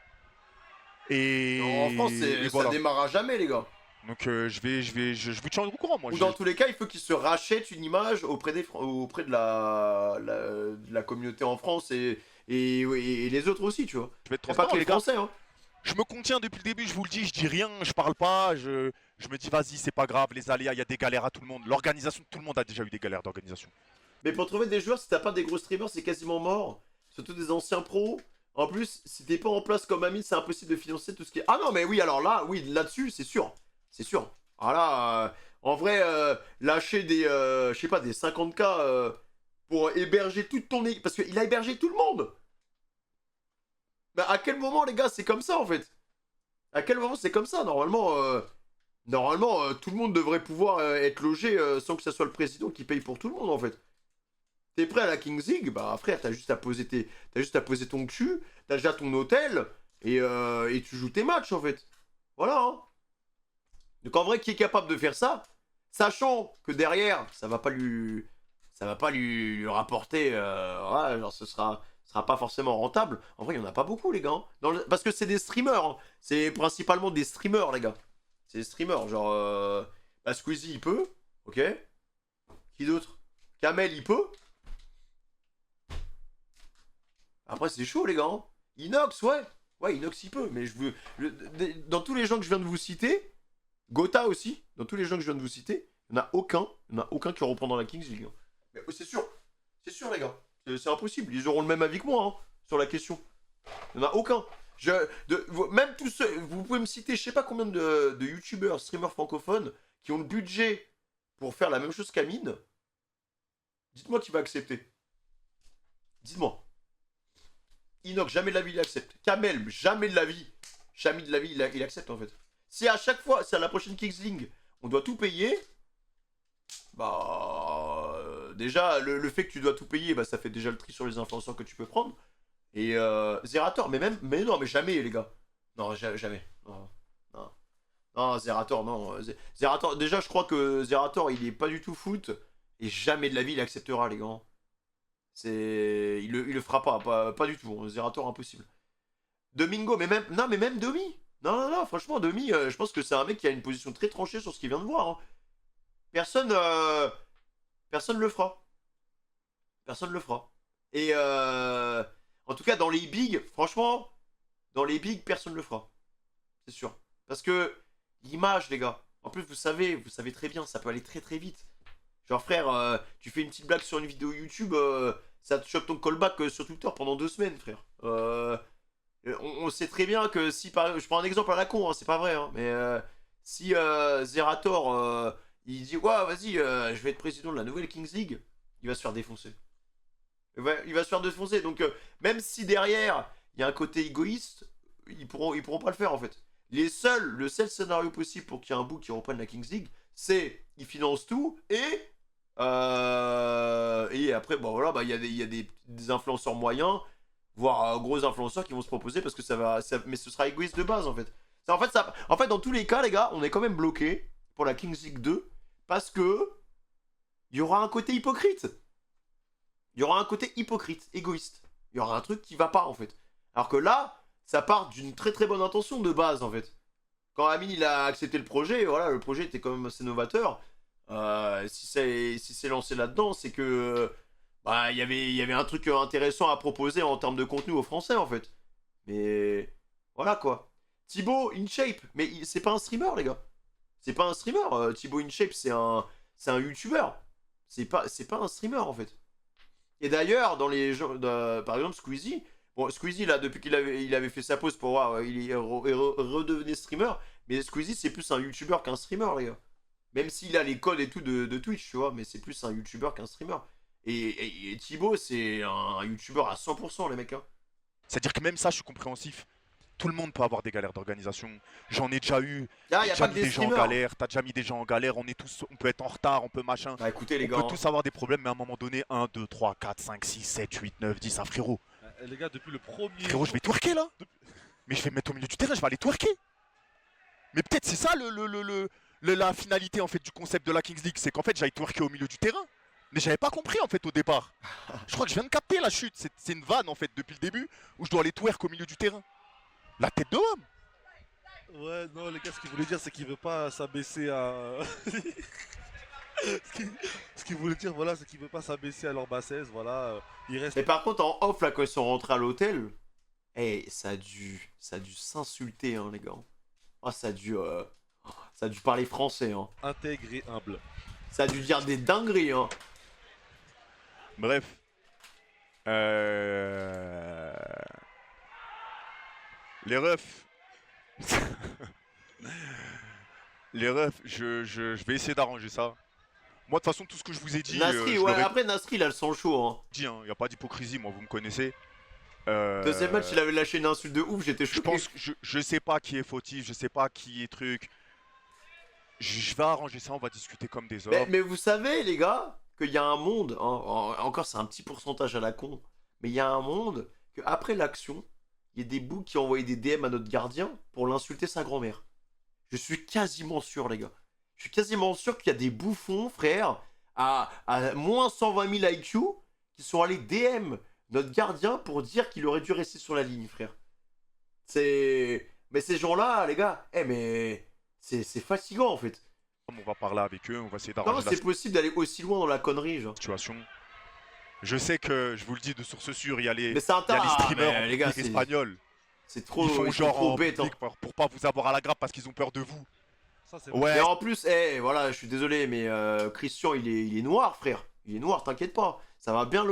Et En France, et ça voilà. démarrera jamais, les gars. Donc je vous tiens au courant, moi. Ou dans tous les cas, il faut qu'ils se rachètent une image auprès de la communauté en France et les autres aussi, tu vois. Je vais être Y a pas transparent, que les les gars. Français, hein. Je me contiens depuis le début, je vous le dis, je dis rien, je parle pas, je me dis vas-y, c'est pas grave, les aléas, il y a des galères à tout le monde. L'organisation, tout le monde a déjà eu des galères d'organisation. Mais pour trouver des joueurs, si t'as pas des gros streamers, c'est quasiment mort. Surtout des anciens pros. En plus, si t'es pas en place comme ami, c'est impossible de financer tout ce qui est. Ah non, mais oui, alors là, oui, là-dessus, c'est sûr. C'est sûr. Alors là, en vrai, lâcher des, je sais pas, des 50K pour héberger toute ton équipe. Parce qu'il a hébergé tout le monde. Bah, à quel moment, les gars, c'est comme ça, en fait? À quel moment c'est comme ça? Normalement, tout le monde devrait pouvoir être logé sans que ce soit le président qui paye pour tout le monde, en fait. T'es prêt à la Kings League? Bah frère, t'as juste à poser ton cul, t'as déjà ton hôtel, et tu joues tes matchs en fait. Voilà, hein. Donc en vrai, qui est capable de faire ça, sachant que derrière, ça va pas lui rapporter, ouais, genre ce sera pas forcément rentable. En vrai, il y en a pas beaucoup, les gars, hein. Parce que c'est des streamers, hein. C'est principalement des streamers, les gars. C'est des streamers, genre, bah, Squeezie, il peut, ok. Qui d'autre? Kamel, il peut. Après, c'est chaud, les gars, hein. Inox, ouais. Ouais, Inox, il peut, mais dans tous les gens que je viens de vous citer, Gotha aussi, dans tous les gens que je viens de vous citer, il n'y en a aucun qui reprend dans la Kings League, hein. Mais c'est sûr, les gars. C'est impossible, ils auront le même avis que moi, hein, sur la question. Il n'y en a aucun. Même tous ceux, vous pouvez me citer, je sais pas combien de youtubeurs, streamers francophones qui ont le budget pour faire la même chose qu'Amine. Dites-moi qui va accepter. Dites-moi. Inox, jamais de la vie, il accepte. Kamel, jamais de la vie. Jamais de la vie, il accepte en fait. Si à chaque fois, si à la prochaine Kings League, on doit tout payer, bah. Déjà, le fait que tu dois tout payer, bah, ça fait déjà le tri sur les influenceurs que tu peux prendre. Et Zerator, mais non, mais jamais, les gars. Non, jamais. Non, Zerator, non. Zerator, déjà, je crois que Zerator, il est pas du tout foot. Et jamais de la vie, il acceptera, les gars. Il le fera pas du tout. Zerator, impossible. Domingo, mais même Domi. Non, franchement, Domi, je pense que c'est un mec qui a une position très tranchée sur ce qu'il vient de voir, hein. Personne le fera. Personne le fera. Et en tout cas, dans les bigs, franchement, dans les bigs, personne le fera. C'est sûr. Parce que l'image, les gars. En plus, vous savez très bien, ça peut aller très très vite. Genre, frère, tu fais une petite blague sur une vidéo YouTube, ça te chope ton callback sur Twitter pendant 2 semaines, frère. On sait très bien que si, je prends un exemple à la con, hein, c'est pas vrai, hein, mais si Zerator, il dit, ouais, vas-y, je vais être président de la nouvelle Kings League, il va se faire défoncer. Il va se faire défoncer, donc même si derrière, il y a un côté égoïste, ils pourront pas le faire, en fait. Le seul scénario possible pour qu'il y ait un bout qui reprenne la Kings League, c'est, ils financent tout, et après, bon, voilà, bah, il y a des influenceurs moyens, voire gros influenceurs qui vont se proposer parce que mais ce sera égoïste de base en fait. En fait, dans tous les cas, les gars, on est quand même bloqué pour la Kings League 2 parce que il y aura un côté hypocrite. Il y aura un côté hypocrite, égoïste. Il y aura un truc qui va pas en fait. Alors que là, ça part d'une très très bonne intention de base en fait. Quand Amine il a accepté le projet, voilà, le projet était quand même assez novateur. Si c'est lancé là-dedans, c'est que bah, il y avait un truc intéressant à proposer en termes de contenu aux Français en fait. Mais voilà quoi. Thibaut InShape, mais c'est pas un streamer les gars. C'est pas un streamer. Thibaut InShape c'est un YouTuber. C'est pas un streamer en fait. Et d'ailleurs dans les gens, par exemple Squeezie. Bon Squeezie là depuis qu'il avait fait sa pause pour voir, il est redevenu streamer. Mais Squeezie c'est plus un YouTuber qu'un streamer les gars. Même s'il a les codes et tout de Twitch tu vois, mais c'est plus un YouTuber qu'un streamer. Et Thibaut, c'est un youtubeur à 100%, les mecs. Hein. C'est-à-dire que même ça, je suis compréhensif. Tout le monde peut avoir des galères d'organisation. J'en ai déjà eu. Ah, y a J'ai déjà pas que mis des des gens en streamers. galère. T'as déjà mis des gens en galère. On peut être en retard, on peut machin. Bah écoutez, les On gars. peut tous avoir des problèmes, mais à un moment donné, 1, 2, 3, 4, 5, 6, 7, 8, 9, 10. Ah, frérot. Les gars, depuis le premier. Frérot, je vais twerker là. Mais je vais me mettre au milieu du terrain, je vais aller twerker. Mais peut-être c'est ça la finalité en fait du concept de la Kings League. C'est qu'en fait, j'aille twerker au milieu du terrain. Mais j'avais pas compris en fait au départ. Je crois que je viens de capter la chute. C'est une vanne en fait depuis le début où je dois aller twerk au milieu du terrain. La tête de homme. Ouais, non, les gars, ce qu'il voulait dire, c'est qu'il veut pas s'abaisser à. Ce qu'il voulait dire, voilà, c'est qu'il veut pas s'abaisser à leur bassesse, voilà. Il reste. Mais par contre, en off, là, quand ils sont rentrés à l'hôtel, ça a dû s'insulter, hein, les gars. Oh, ça a dû parler français, hein. Intègre et humble. Ça a dû dire des dingueries, hein. Bref. Les refs. Les refs, je vais essayer d'arranger ça. Moi, de toute façon, tout ce que je vous ai dit. Nasri, ouais, après Nasri, il a le sang chaud, hein. Dit, hein, y a pas d'hypocrisie, moi, vous me connaissez. Deuxième match, il avait lâché une insulte de ouf, j'étais choqué. Je pense que je sais pas qui est fautif, je sais pas qui est truc. Je vais arranger ça, on va discuter comme des hommes. Mais vous savez, les gars, qu'il y a un monde, hein, encore c'est un petit pourcentage à la con, mais il y a un monde que après l'action, il y a des boucs qui ont envoyé des DM à notre gardien pour l'insulter sa grand-mère. Je suis quasiment sûr, les gars. Je suis quasiment sûr qu'il y a des bouffons, frère, à moins 120 000 IQ, qui sont allés DM notre gardien pour dire qu'il aurait dû rester sur la ligne, frère. Mais ces gens-là, les gars, mais c'est fatigant, en fait. On va parler avec eux, on va essayer Comment d'arranger la c'est possible d'aller aussi loin dans la connerie, genre? situation. Je sais que, je vous le dis de source sûre, il y a les, Mais c'est un il y a les tas, streamers mais en les gars, public espagnol. c'est trop, Ils font ils sont genre trop en bêtes, hein. public pour pas vous avoir à la grappe parce qu'ils ont peur de vous. Ça, c'est Ouais, Mais en plus, voilà, je suis désolé, mais Christian, il est noir, frère. Il est noir, t'inquiète pas. Ça va bien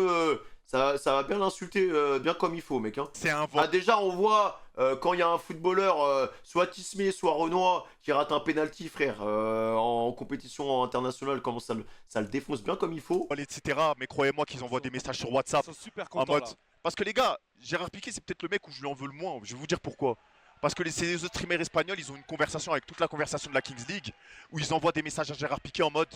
ça va bien l'insulter bien comme il faut, mec. Hein. c'est un Ah, vent. déjà, on voit quand il y a un footballeur, soit Tismé, soit Renoir, qui rate un penalty, frère, en compétition internationale, comment ça le défonce bien comme il faut. Etc. Mais croyez-moi qu'ils envoient des messages sur WhatsApp Ils sont super en contents mode. là. Parce que les gars, Gérard Piqué, c'est peut-être le mec où je lui en veux le moins. Je vais vous dire pourquoi. Parce que ces autres streamers espagnols, ils ont une conversation avec toute la conversation de la Kings League où ils envoient des messages à Gérard Piqué en mode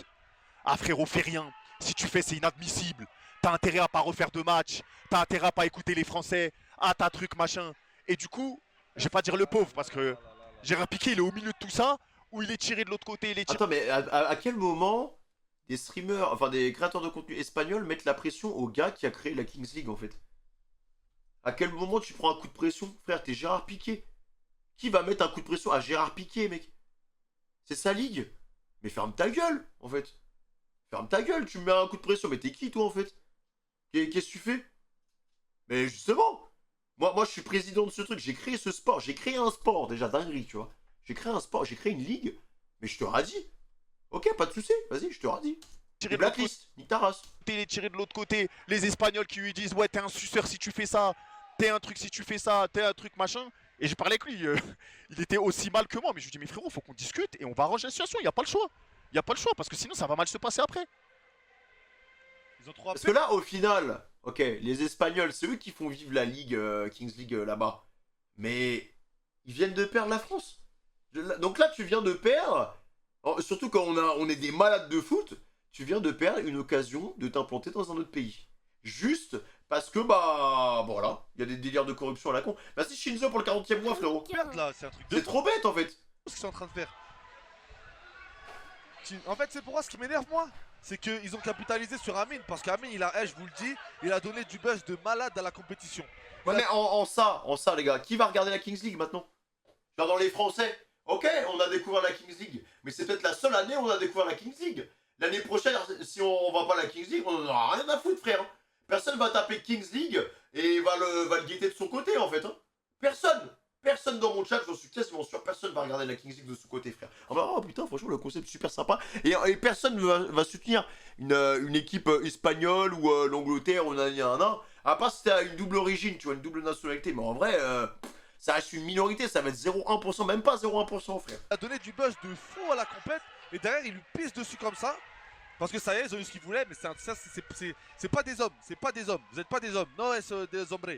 ah frérot, fais rien. Si tu fais, c'est inadmissible. T'as intérêt à pas refaire de match. T'as intérêt à pas écouter les Français. Ah, t'as truc, machin. Et du coup, je vais pas dire le pauvre parce que Gérard Piqué, il est au milieu de tout ça où il est tiré de l'autre côté. Il est tiré. Attends, mais à quel moment des streamers, enfin des créateurs de contenu espagnols mettent la pression au gars qui a créé la Kings League, en fait? À quel moment tu prends un coup de pression? Frère, t'es Gérard Piqué. Qui va mettre un coup de pression à Gérard Piqué, mec? C'est sa ligue. Mais ferme ta gueule, en fait. Ferme ta gueule, tu me mets un coup de pression. Mais t'es qui, toi, en fait? Qu'est-ce que tu fais? Mais justement, moi, je suis président de ce truc. J'ai créé ce sport. J'ai créé un sport, déjà, dinguerie, tu vois. J'ai créé un sport, j'ai créé une ligue. Mais je te radis. Ok, pas de soucis. Vas-y, je te radis. tiré Les de l'autre blacklist, nique ta race. côté, il est tiré de l'autre côté. Les Espagnols qui lui disent ouais, t'es un suceur si tu fais ça. T'es un truc si tu fais ça. T'es un truc machin. Et j'ai parlé avec lui. Il était aussi mal que moi. Mais je lui dis mais frérot, faut qu'on discute et on va arranger la situation. Il n'y a pas le choix. Il n'y a pas le choix parce que sinon ça va mal se passer après. Ils ont 3 Parce que là, au final, ok, les Espagnols, c'est eux qui font vivre la Ligue, Kings League là-bas. Mais ils viennent de perdre la France. Donc là, tu viens de perdre, surtout quand on est des malades de foot, tu viens de perdre une occasion de t'implanter dans un autre pays. Juste parce que, bah, voilà, il y a des délires de corruption à la con. Merci Shinzo pour le 40e mois, frérot. Regarde là, c'est un truc de C'est trop bête en fait. ce qu'ils sont en train de faire. En fait, c'est pour moi ce qui m'énerve, moi. C'est qu'ils ont capitalisé sur Amine. Parce qu'Amine, je vous le dis, il a donné du buzz de malade à la compétition. Ouais, mais en ça, les gars, qui va regarder la Kings League maintenant? Genre dans les Français. Ok, on a découvert la Kings League, mais c'est peut-être la seule année où on a découvert la Kings League. L'année prochaine, si on va pas à la Kings League, on en aura rien à foutre, frère. Personne va taper Kings League et va le guetter de son côté, en fait. Hein. Personne. Personne dans mon chat, j'en suis quasiment sûr, personne va regarder la Kings League de son côté, frère. Ah bah, oh putain, franchement, le concept est super sympa. Et personne va soutenir une équipe espagnole ou l'Angleterre ou un. À part si t'as une double origine, tu vois, une double nationalité. Mais en vrai, ça reste une minorité, ça va être 0,1%, même pas 0,1%, frère. Il a donné du buzz de fou à la compète. Et derrière, il lui pisse dessus comme ça. Parce que ça y est, ils ont eu ce qu'ils voulaient. Mais c'est pas des hommes. C'est pas des hommes. Vous êtes pas des hommes. Non, c'est des hombres.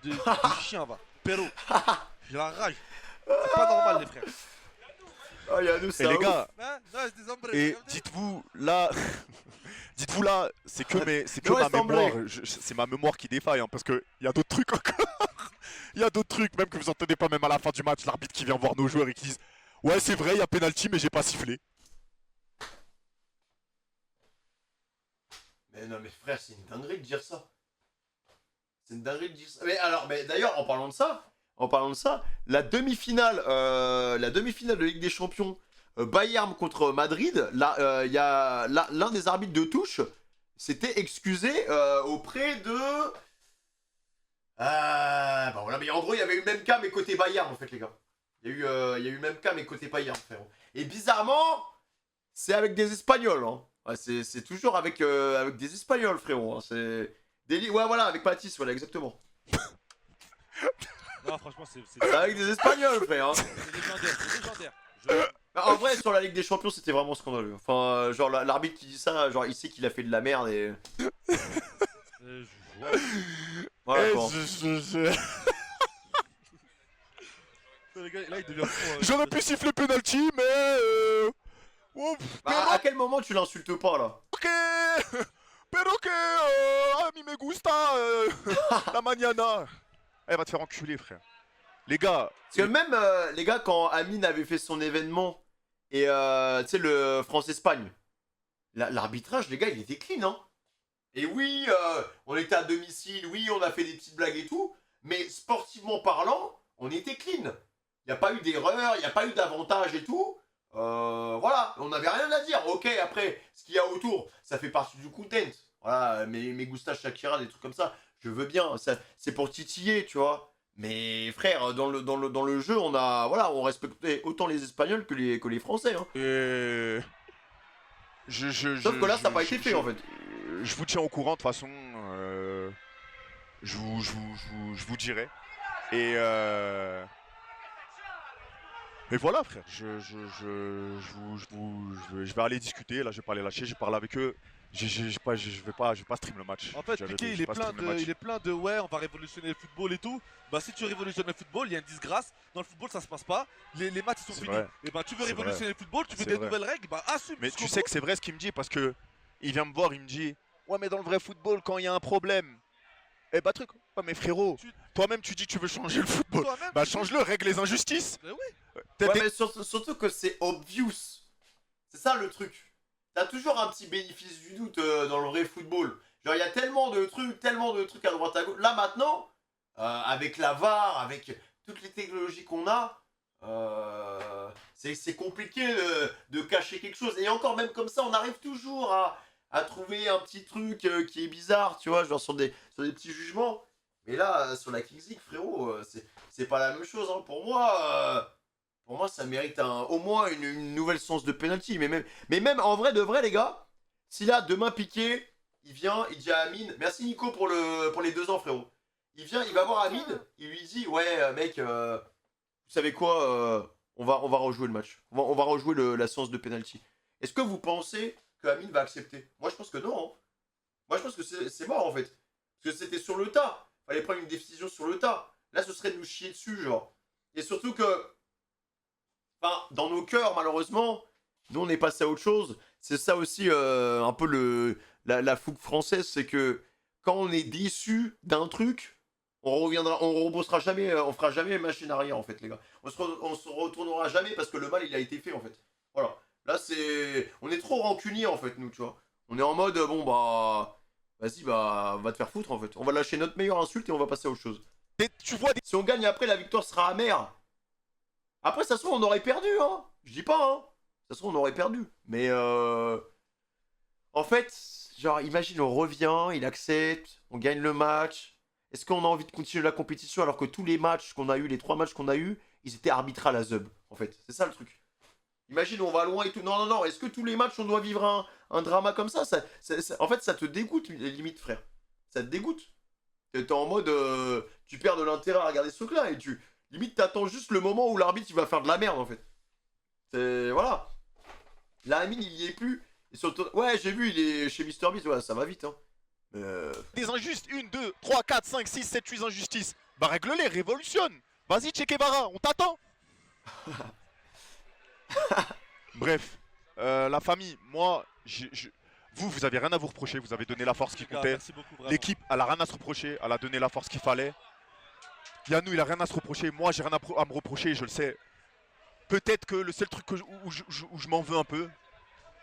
Des chiens, va. Perro. J'ai la rage. C'est pas normal, les frères. Ah, y'a nous, Et c'est les un gars, Hein? Non, c'est des hombres. et dites-vous là, dites-vous là, c'est que ouais, ma c'est mémoire, vrai. c'est ma mémoire qui défaille, hein, parce que il y a d'autres trucs encore. Il y a d'autres trucs, même que vous entendez pas même à la fin du match, l'arbitre qui vient voir nos joueurs et qui disent ouais c'est vrai, il y a penalty mais j'ai pas sifflé. Mais non, mais frère, c'est une dinguerie de dire ça. C'est une dinguerie de dire ça. Mais alors, mais d'ailleurs, en parlant de ça, la demi-finale de Ligue des Champions, Bayern contre Madrid, là, il y a l'un des arbitres de touche s'était excusé auprès de. Bah voilà, mais en gros, il y avait eu le même cas, mais côté Bayern, en fait, les gars. Il y a eu le même cas, mais côté Bayern, frérot. Et bizarrement, c'est avec des Espagnols, hein. Ouais, c'est toujours avec des Espagnols, frérot. Hein. C'est. Ouais, voilà, avec Matisse, voilà, exactement. Non, franchement, c'est C'est avec des Espagnols, frère. Hein. c'est légendaire. C'est légendaire. Bah, en vrai, sur la Ligue des Champions, c'était vraiment scandaleux. Enfin, genre, l'arbitre qui dit ça, genre, il sait qu'il a fait de la merde et. Ouais. Voilà, quoi. Les gars, là, il devient fou. J'aurais pu siffler penalty mais oh, Bah, à quel moment tu l'insultes pas, là? ok, pero que a mí me gusta la mañana. Elle va te faire enculer frère. Les gars, Parce que même, les gars, quand Amine avait fait son événement, et tu sais, le France-Espagne, l'arbitrage, les gars, il était clean, hein. Et oui, on était à domicile, oui, on a fait des petites blagues et tout, mais sportivement parlant, on était clean. Il n'y a pas eu d'erreur, il n'y a pas eu d'avantage et tout. Voilà, on n'avait rien à dire. Ok, après, ce qu'il y a autour, ça fait partie du content. Voilà, mes Gusta Shakira, des trucs comme ça, je veux bien. C'est pour titiller, tu vois. Mais frère, dans le jeu, on respectait autant les Espagnols que les Français. Hein. Sauf que là, ça n'a pas été fait en fait. Je vous tiens au courant de toute façon. Je vous dirai. Et voilà, frère. Je vais aller discuter. Là, je vais pas aller lâcher. Je parle avec eux. Je vais pas stream le match. En fait, J'avais Piqué, dit, il je est, vais pas plein stream le match. il est plein de ouais, on va révolutionner le football et tout. Bah, si tu révolutionnes le football, il y a une disgrâce. Dans le football, ça se passe pas. Les matchs, ils sont C'est finis. vrai. Et bah, tu veux C'est révolutionner le football, tu veux C'est des vrai. nouvelles règles, bah, assume. Mais jusqu'au tu sais bout. que c'est vrai ce qu'il me dit parce que il vient me voir, il me dit ouais, mais dans le vrai football, quand il y a un problème, eh bah truc. Ouais, mais frérot, toi-même tu dis que tu veux changer le football. Toi-même, Bah tu change-le, règle les injustices. Mais oui. T'as- Ouais, mais surtout que c'est obvious. C'est ça le truc. T'as toujours un petit bénéfice du doute dans le vrai football. Genre, il y a tellement de trucs à droite à gauche. Là, maintenant, avec la VAR, avec toutes les technologies qu'on a, c'est compliqué de cacher quelque chose. Et encore, même comme ça, on arrive toujours à trouver un petit truc qui est bizarre, tu vois, genre sur des petits jugements. Mais là, sur la Kings League, frérot, c'est pas la même chose. Hein. Pour moi, ça mérite au moins une nouvelle séance de penalty. Mais même en vrai de vrai, les gars, si là, demain, Piqué, il vient, il dit à Amine, merci Nico pour les 2 ans, frérot. Il vient, il va voir Amine, il lui dit, ouais, mec, vous savez quoi, on va rejouer le match. On va rejouer la séance de penalty. Est-ce que vous pensez que Amine va accepter? Moi, je pense que non. Hein. Moi, je pense que c'est mort, en fait. Parce que c'était sur le tas. Fallait prendre une décision sur le tas. Là, ce serait de nous chier dessus, genre. Et surtout que... Enfin, dans nos cœurs, malheureusement, nous on est passé à autre chose. C'est ça aussi un peu la fougue française, c'est que quand on est déçu d'un truc, on rebossera jamais, on fera jamais machine arrière en fait, les gars. On se retournera jamais parce que le mal il a été fait en fait. Voilà. Là on est trop rancunier en fait, nous, tu vois. On est en mode bon bah, vas-y bah, va te faire foutre en fait. On va lâcher notre meilleure insulte et on va passer à autre chose. Tu vois des... Si on gagne après, la victoire sera amère. Après, ça se trouve, on aurait perdu, hein. Je dis pas, hein. Ça se trouve, on aurait perdu. Mais en fait, genre, imagine, on revient, il accepte, on gagne le match. Est-ce qu'on a envie de continuer la compétition alors que tous les matchs qu'on a eu, les 3 matchs qu'on a eu, ils étaient arbitrés à la ZUB, en fait. C'est ça le truc. Imagine, on va loin et tout. Non, non, non. Est-ce que tous les matchs, on doit vivre un drama comme ça, en fait, ça te dégoûte, limite, frère. Ça te dégoûte. T'es en mode, tu perds de l'intérêt à regarder ce truc-là et limite, t'attends juste le moment où l'arbitre il va faire de la merde en fait. Voilà. Là, Amine il y est plus. Et surtout, ouais, j'ai vu, il est chez MrBeast, ouais, ça va vite. Hein. des injustes, 1, 2, 3, 4, 5, 6, 7, 8 injustices. Bah règle-les, révolutionne. Vas-y, Che Guevara, on t'attend. Bref, la famille, moi, vous avez rien à vous reprocher, vous avez donné la force qui Les gars, comptait. merci beaucoup, vraiment. L'équipe, elle a rien à se reprocher, elle a donné la force qu'il fallait. Yannou, il a rien à se reprocher, moi j'ai rien à me reprocher, je le sais. Peut-être que le seul truc où je m'en veux un peu,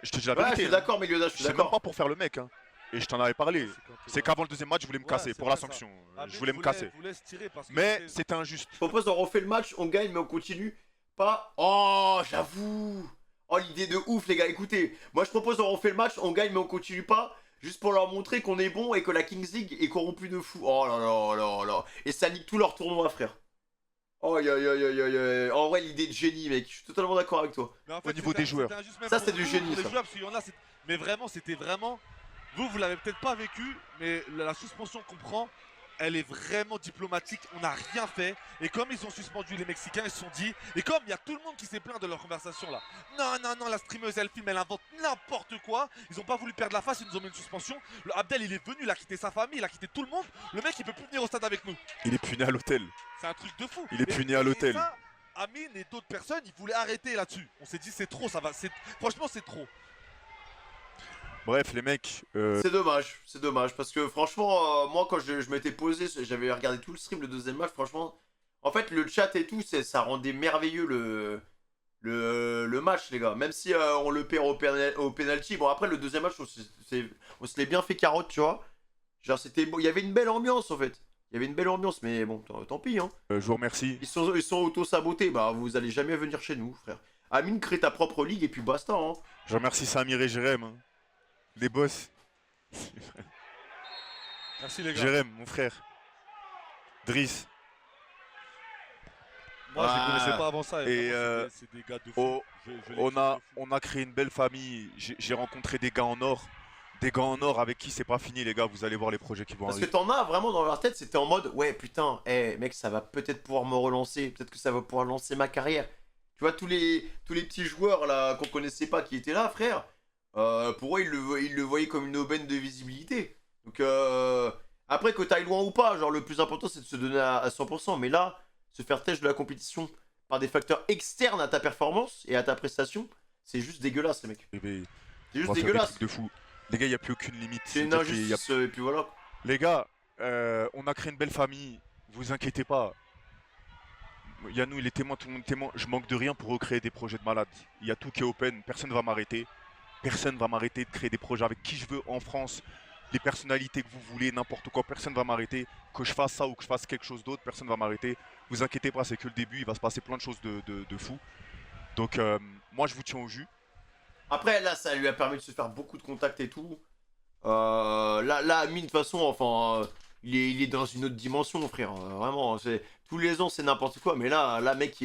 je te dis la Ouais, je vérité. suis d'accord, Meliodas, je suis C'est même d'accord. pas pour faire le mec, hein. Et je t'en avais parlé. C'est qu'avant le deuxième match, je voulais me Ouais, casser c'est pour la vrai, ça. sanction. Amine Je voulais me casser. voulait se tirer parce que Mais c'était- c'était injuste. Je propose, on refait le match, on gagne, mais on continue pas. Oh, j'avoue. Oh, l'idée de ouf, les gars. Écoutez, moi je propose, on refait le match, on gagne, mais on continue pas. Juste pour leur montrer qu'on est bon et que la Kings League est corrompue de fou. Oh là là là là. Et ça nique tout leur tournoi, frère. Oh, aïe aïe aïe aïe aïe aïe. En vrai, l'idée de génie, mec. Je suis totalement d'accord avec toi. Mais en Au niveau c'était- des joueurs. c'était injuste même Ça, pour c'est du nous, génie, pour les ça. joueurs, parce qu'il y en a, mais vraiment, c'était vraiment. Vous l'avez peut-être pas vécu, mais la suspension qu'on prend, elle est vraiment diplomatique. On n'a rien fait. Et comme ils ont suspendu les Mexicains, ils se sont dit. Et comme il y a tout le monde qui s'est plaint de leur conversation là. Non, non, non, la streameuse, elle filme, elle invente n'importe quoi. Ils ont pas voulu perdre la face, ils nous ont mis une suspension. Le Abdel, il est venu, il a quitté sa famille, il a quitté tout le monde. Le mec, il peut plus venir au stade avec nous. Il est puni à l'hôtel. C'est un truc de fou. Il est puni à l'hôtel. ça, Amine et d'autres personnes, ils voulaient arrêter là-dessus. On s'est dit, c'est trop, ça va. Franchement, c'est trop. Bref, les mecs. C'est dommage, parce que franchement, moi quand je m'étais posé, j'avais regardé tout le stream, le deuxième match, franchement, En fait, le chat et tout, ça rendait merveilleux le match, les gars. Même si on le perd au penalty. Bon, après, le deuxième match, on se l'est bien fait carotte, tu vois. Genre, c'était beau. Il y avait une belle ambiance, en fait. Il y avait une belle ambiance, mais bon, tant pis, hein. Je vous remercie. Ils sont auto-sabotés. Bah, vous allez jamais venir chez nous, frère. Amine, crée ta propre ligue et puis basta, hein. Je remercie Samir et Jérém. Hein. Les boss. Merci les gars. Jérém, mon frère. Driss. Moi, je les Ah. connaissais pas avant ça. Et, vraiment, c'est des gars de fou. oh, Je les On kiffe a, de fou. on a créé une belle famille. J'ai rencontré des gars en or. Des gars en or avec qui c'est pas fini, les gars. Vous allez voir les projets qui vont Parce que arriver. t'en as vraiment dans leur tête, c'était en mode ouais, putain, mec, ça va peut-être pouvoir me relancer. Peut-être que ça va pouvoir lancer ma carrière. Tu vois, tous les petits joueurs là qu'on connaissait pas qui étaient là, frère, pour eux, ils le voyaient comme une aubaine de visibilité. Donc, après, que t'ailles loin ou pas, genre, le plus important, c'est de se donner à 100%. Mais là, se faire têche de la compétition par des facteurs externes à ta performance et à ta prestation, c'est juste dégueulasse, les mecs. Eh ben, C'est on juste va faire des dégueulasse. trucs de fou. Les gars, il n'y a plus aucune limite. C'est une C'est-à-dire qu'il y a- injustice, et puis voilà. Les gars, on a créé une belle famille. Vous inquiétez pas. Yannou, il est témoin, tout le monde est témoin. Je manque de rien pour recréer des projets de malade. Il y a tout qui est open. Personne va m'arrêter. Personne va m'arrêter de créer des projets avec qui je veux en France. Les personnalités que vous voulez, n'importe quoi. Personne va m'arrêter. Que je fasse ça ou que je fasse quelque chose d'autre, personne va m'arrêter. Vous inquiétez pas, c'est que le début. Il va se passer plein de choses de fou. Donc, moi, je vous tiens au jus. Après, là, ça lui a permis de se faire beaucoup de contacts et tout. Là, Amine, de toute façon, enfin, il est dans une autre dimension, frère. Vraiment, tous les ans, c'est n'importe quoi. Mais là, mec,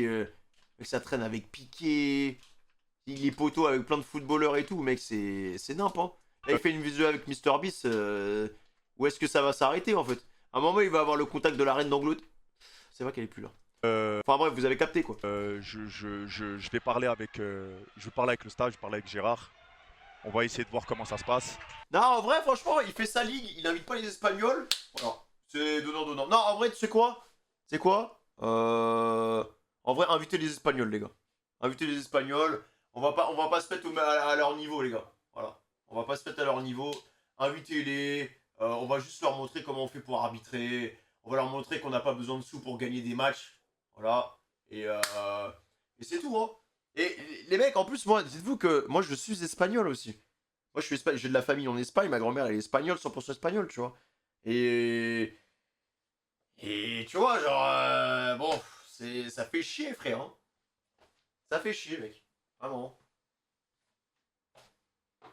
ça traîne avec Piqué. Il est poteau avec plein de footballeurs et tout. Mec, c'est nimp, hein. Là, il fait une visio avec MrBeast. Où est-ce que ça va s'arrêter, en fait? À un moment, il va avoir le contact de la reine d'Angleterre. C'est vrai qu'elle est plus là. Enfin bref, vous avez capté, quoi. Je vais parler avec, je vais parler avec le staff, je vais parler avec Gérard. On va essayer de voir comment ça se passe. Non, en vrai, franchement, il fait sa ligue, il invite pas les Espagnols. Voilà. C'est donnant. Non, en vrai, tu sais quoi? C'est quoi? En vrai, invitez les Espagnols, les gars. Invitez les Espagnols. On va pas se mettre à leur niveau, les gars. Voilà. On va pas se mettre à leur niveau. Invitez-les. On va juste leur montrer comment on fait pour arbitrer. On va leur montrer qu'on n'a pas besoin de sous pour gagner des matchs. Voilà. Et c'est tout, hein. Et les mecs, en plus, moi, dites-vous que moi, je suis espagnol aussi. Moi, je suis espagnol, j'ai de la famille en Espagne, ma grand-mère, elle est espagnole, 100% espagnole, tu vois. Et tu vois, genre, bon, ça fait chier, frère. Hein. Ça fait chier, mec. Vraiment.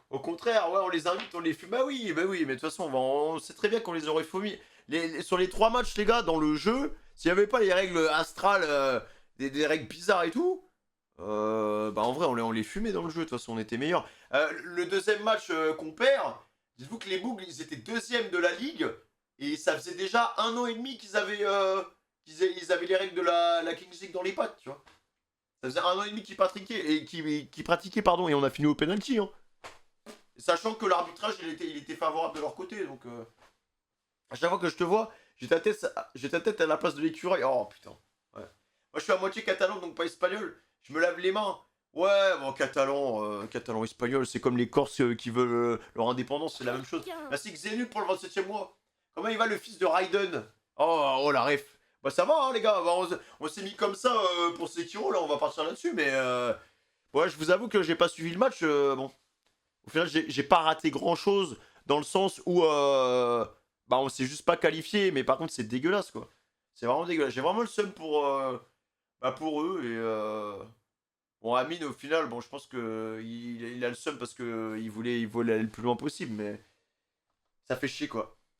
Au contraire, ouais, on les invite, on les fume. Bah oui, mais de toute façon, on sait très bien qu'on les aurait fourmis. Sur les 3 matchs, les gars, dans le jeu, s'il n'y avait pas les règles astrales, des règles bizarres et tout, bah en vrai, on les fumait dans le jeu, de toute façon, on était meilleurs. Le deuxième match qu'on perd, dites-vous que les Bougs, ils étaient deuxième de la ligue, et ça faisait déjà 1 an et demi qu'ils avaient, ils avaient les règles de la Kings League dans les pattes, tu vois. Ça faisait 1 an et demi qu'ils pratiquaient, pardon, et on a fini au penalty, hein. Sachant que l'arbitrage, il était favorable de leur côté, donc à chaque fois que je te vois, j'ai ta tête à la place de l'écureuil. Oh putain. Ouais. Moi je suis à moitié catalan, donc pas espagnol. Je me lave les mains. Ouais, bon, catalan espagnol, c'est comme les Corses qui veulent leur indépendance, c'est la même chose. Merci Xenu pour le 27e mois. Comment il va le fils de Raiden? Oh la ref. Bah ça va, hein, les gars. Bah, on s'est mis comme ça pour Sekiro, là, on va partir là-dessus, mais ouais, je vous avoue que j'ai pas suivi le match. Bon. Au final, j'ai pas raté grand chose dans le sens où bah on s'est juste pas qualifié, mais par contre c'est dégueulasse quoi. C'est vraiment dégueulasse. J'ai vraiment le seum pour eux et bon Amine au final, bon je pense que il a le seum parce que il voulait aller le plus loin possible, mais ça fait chier quoi.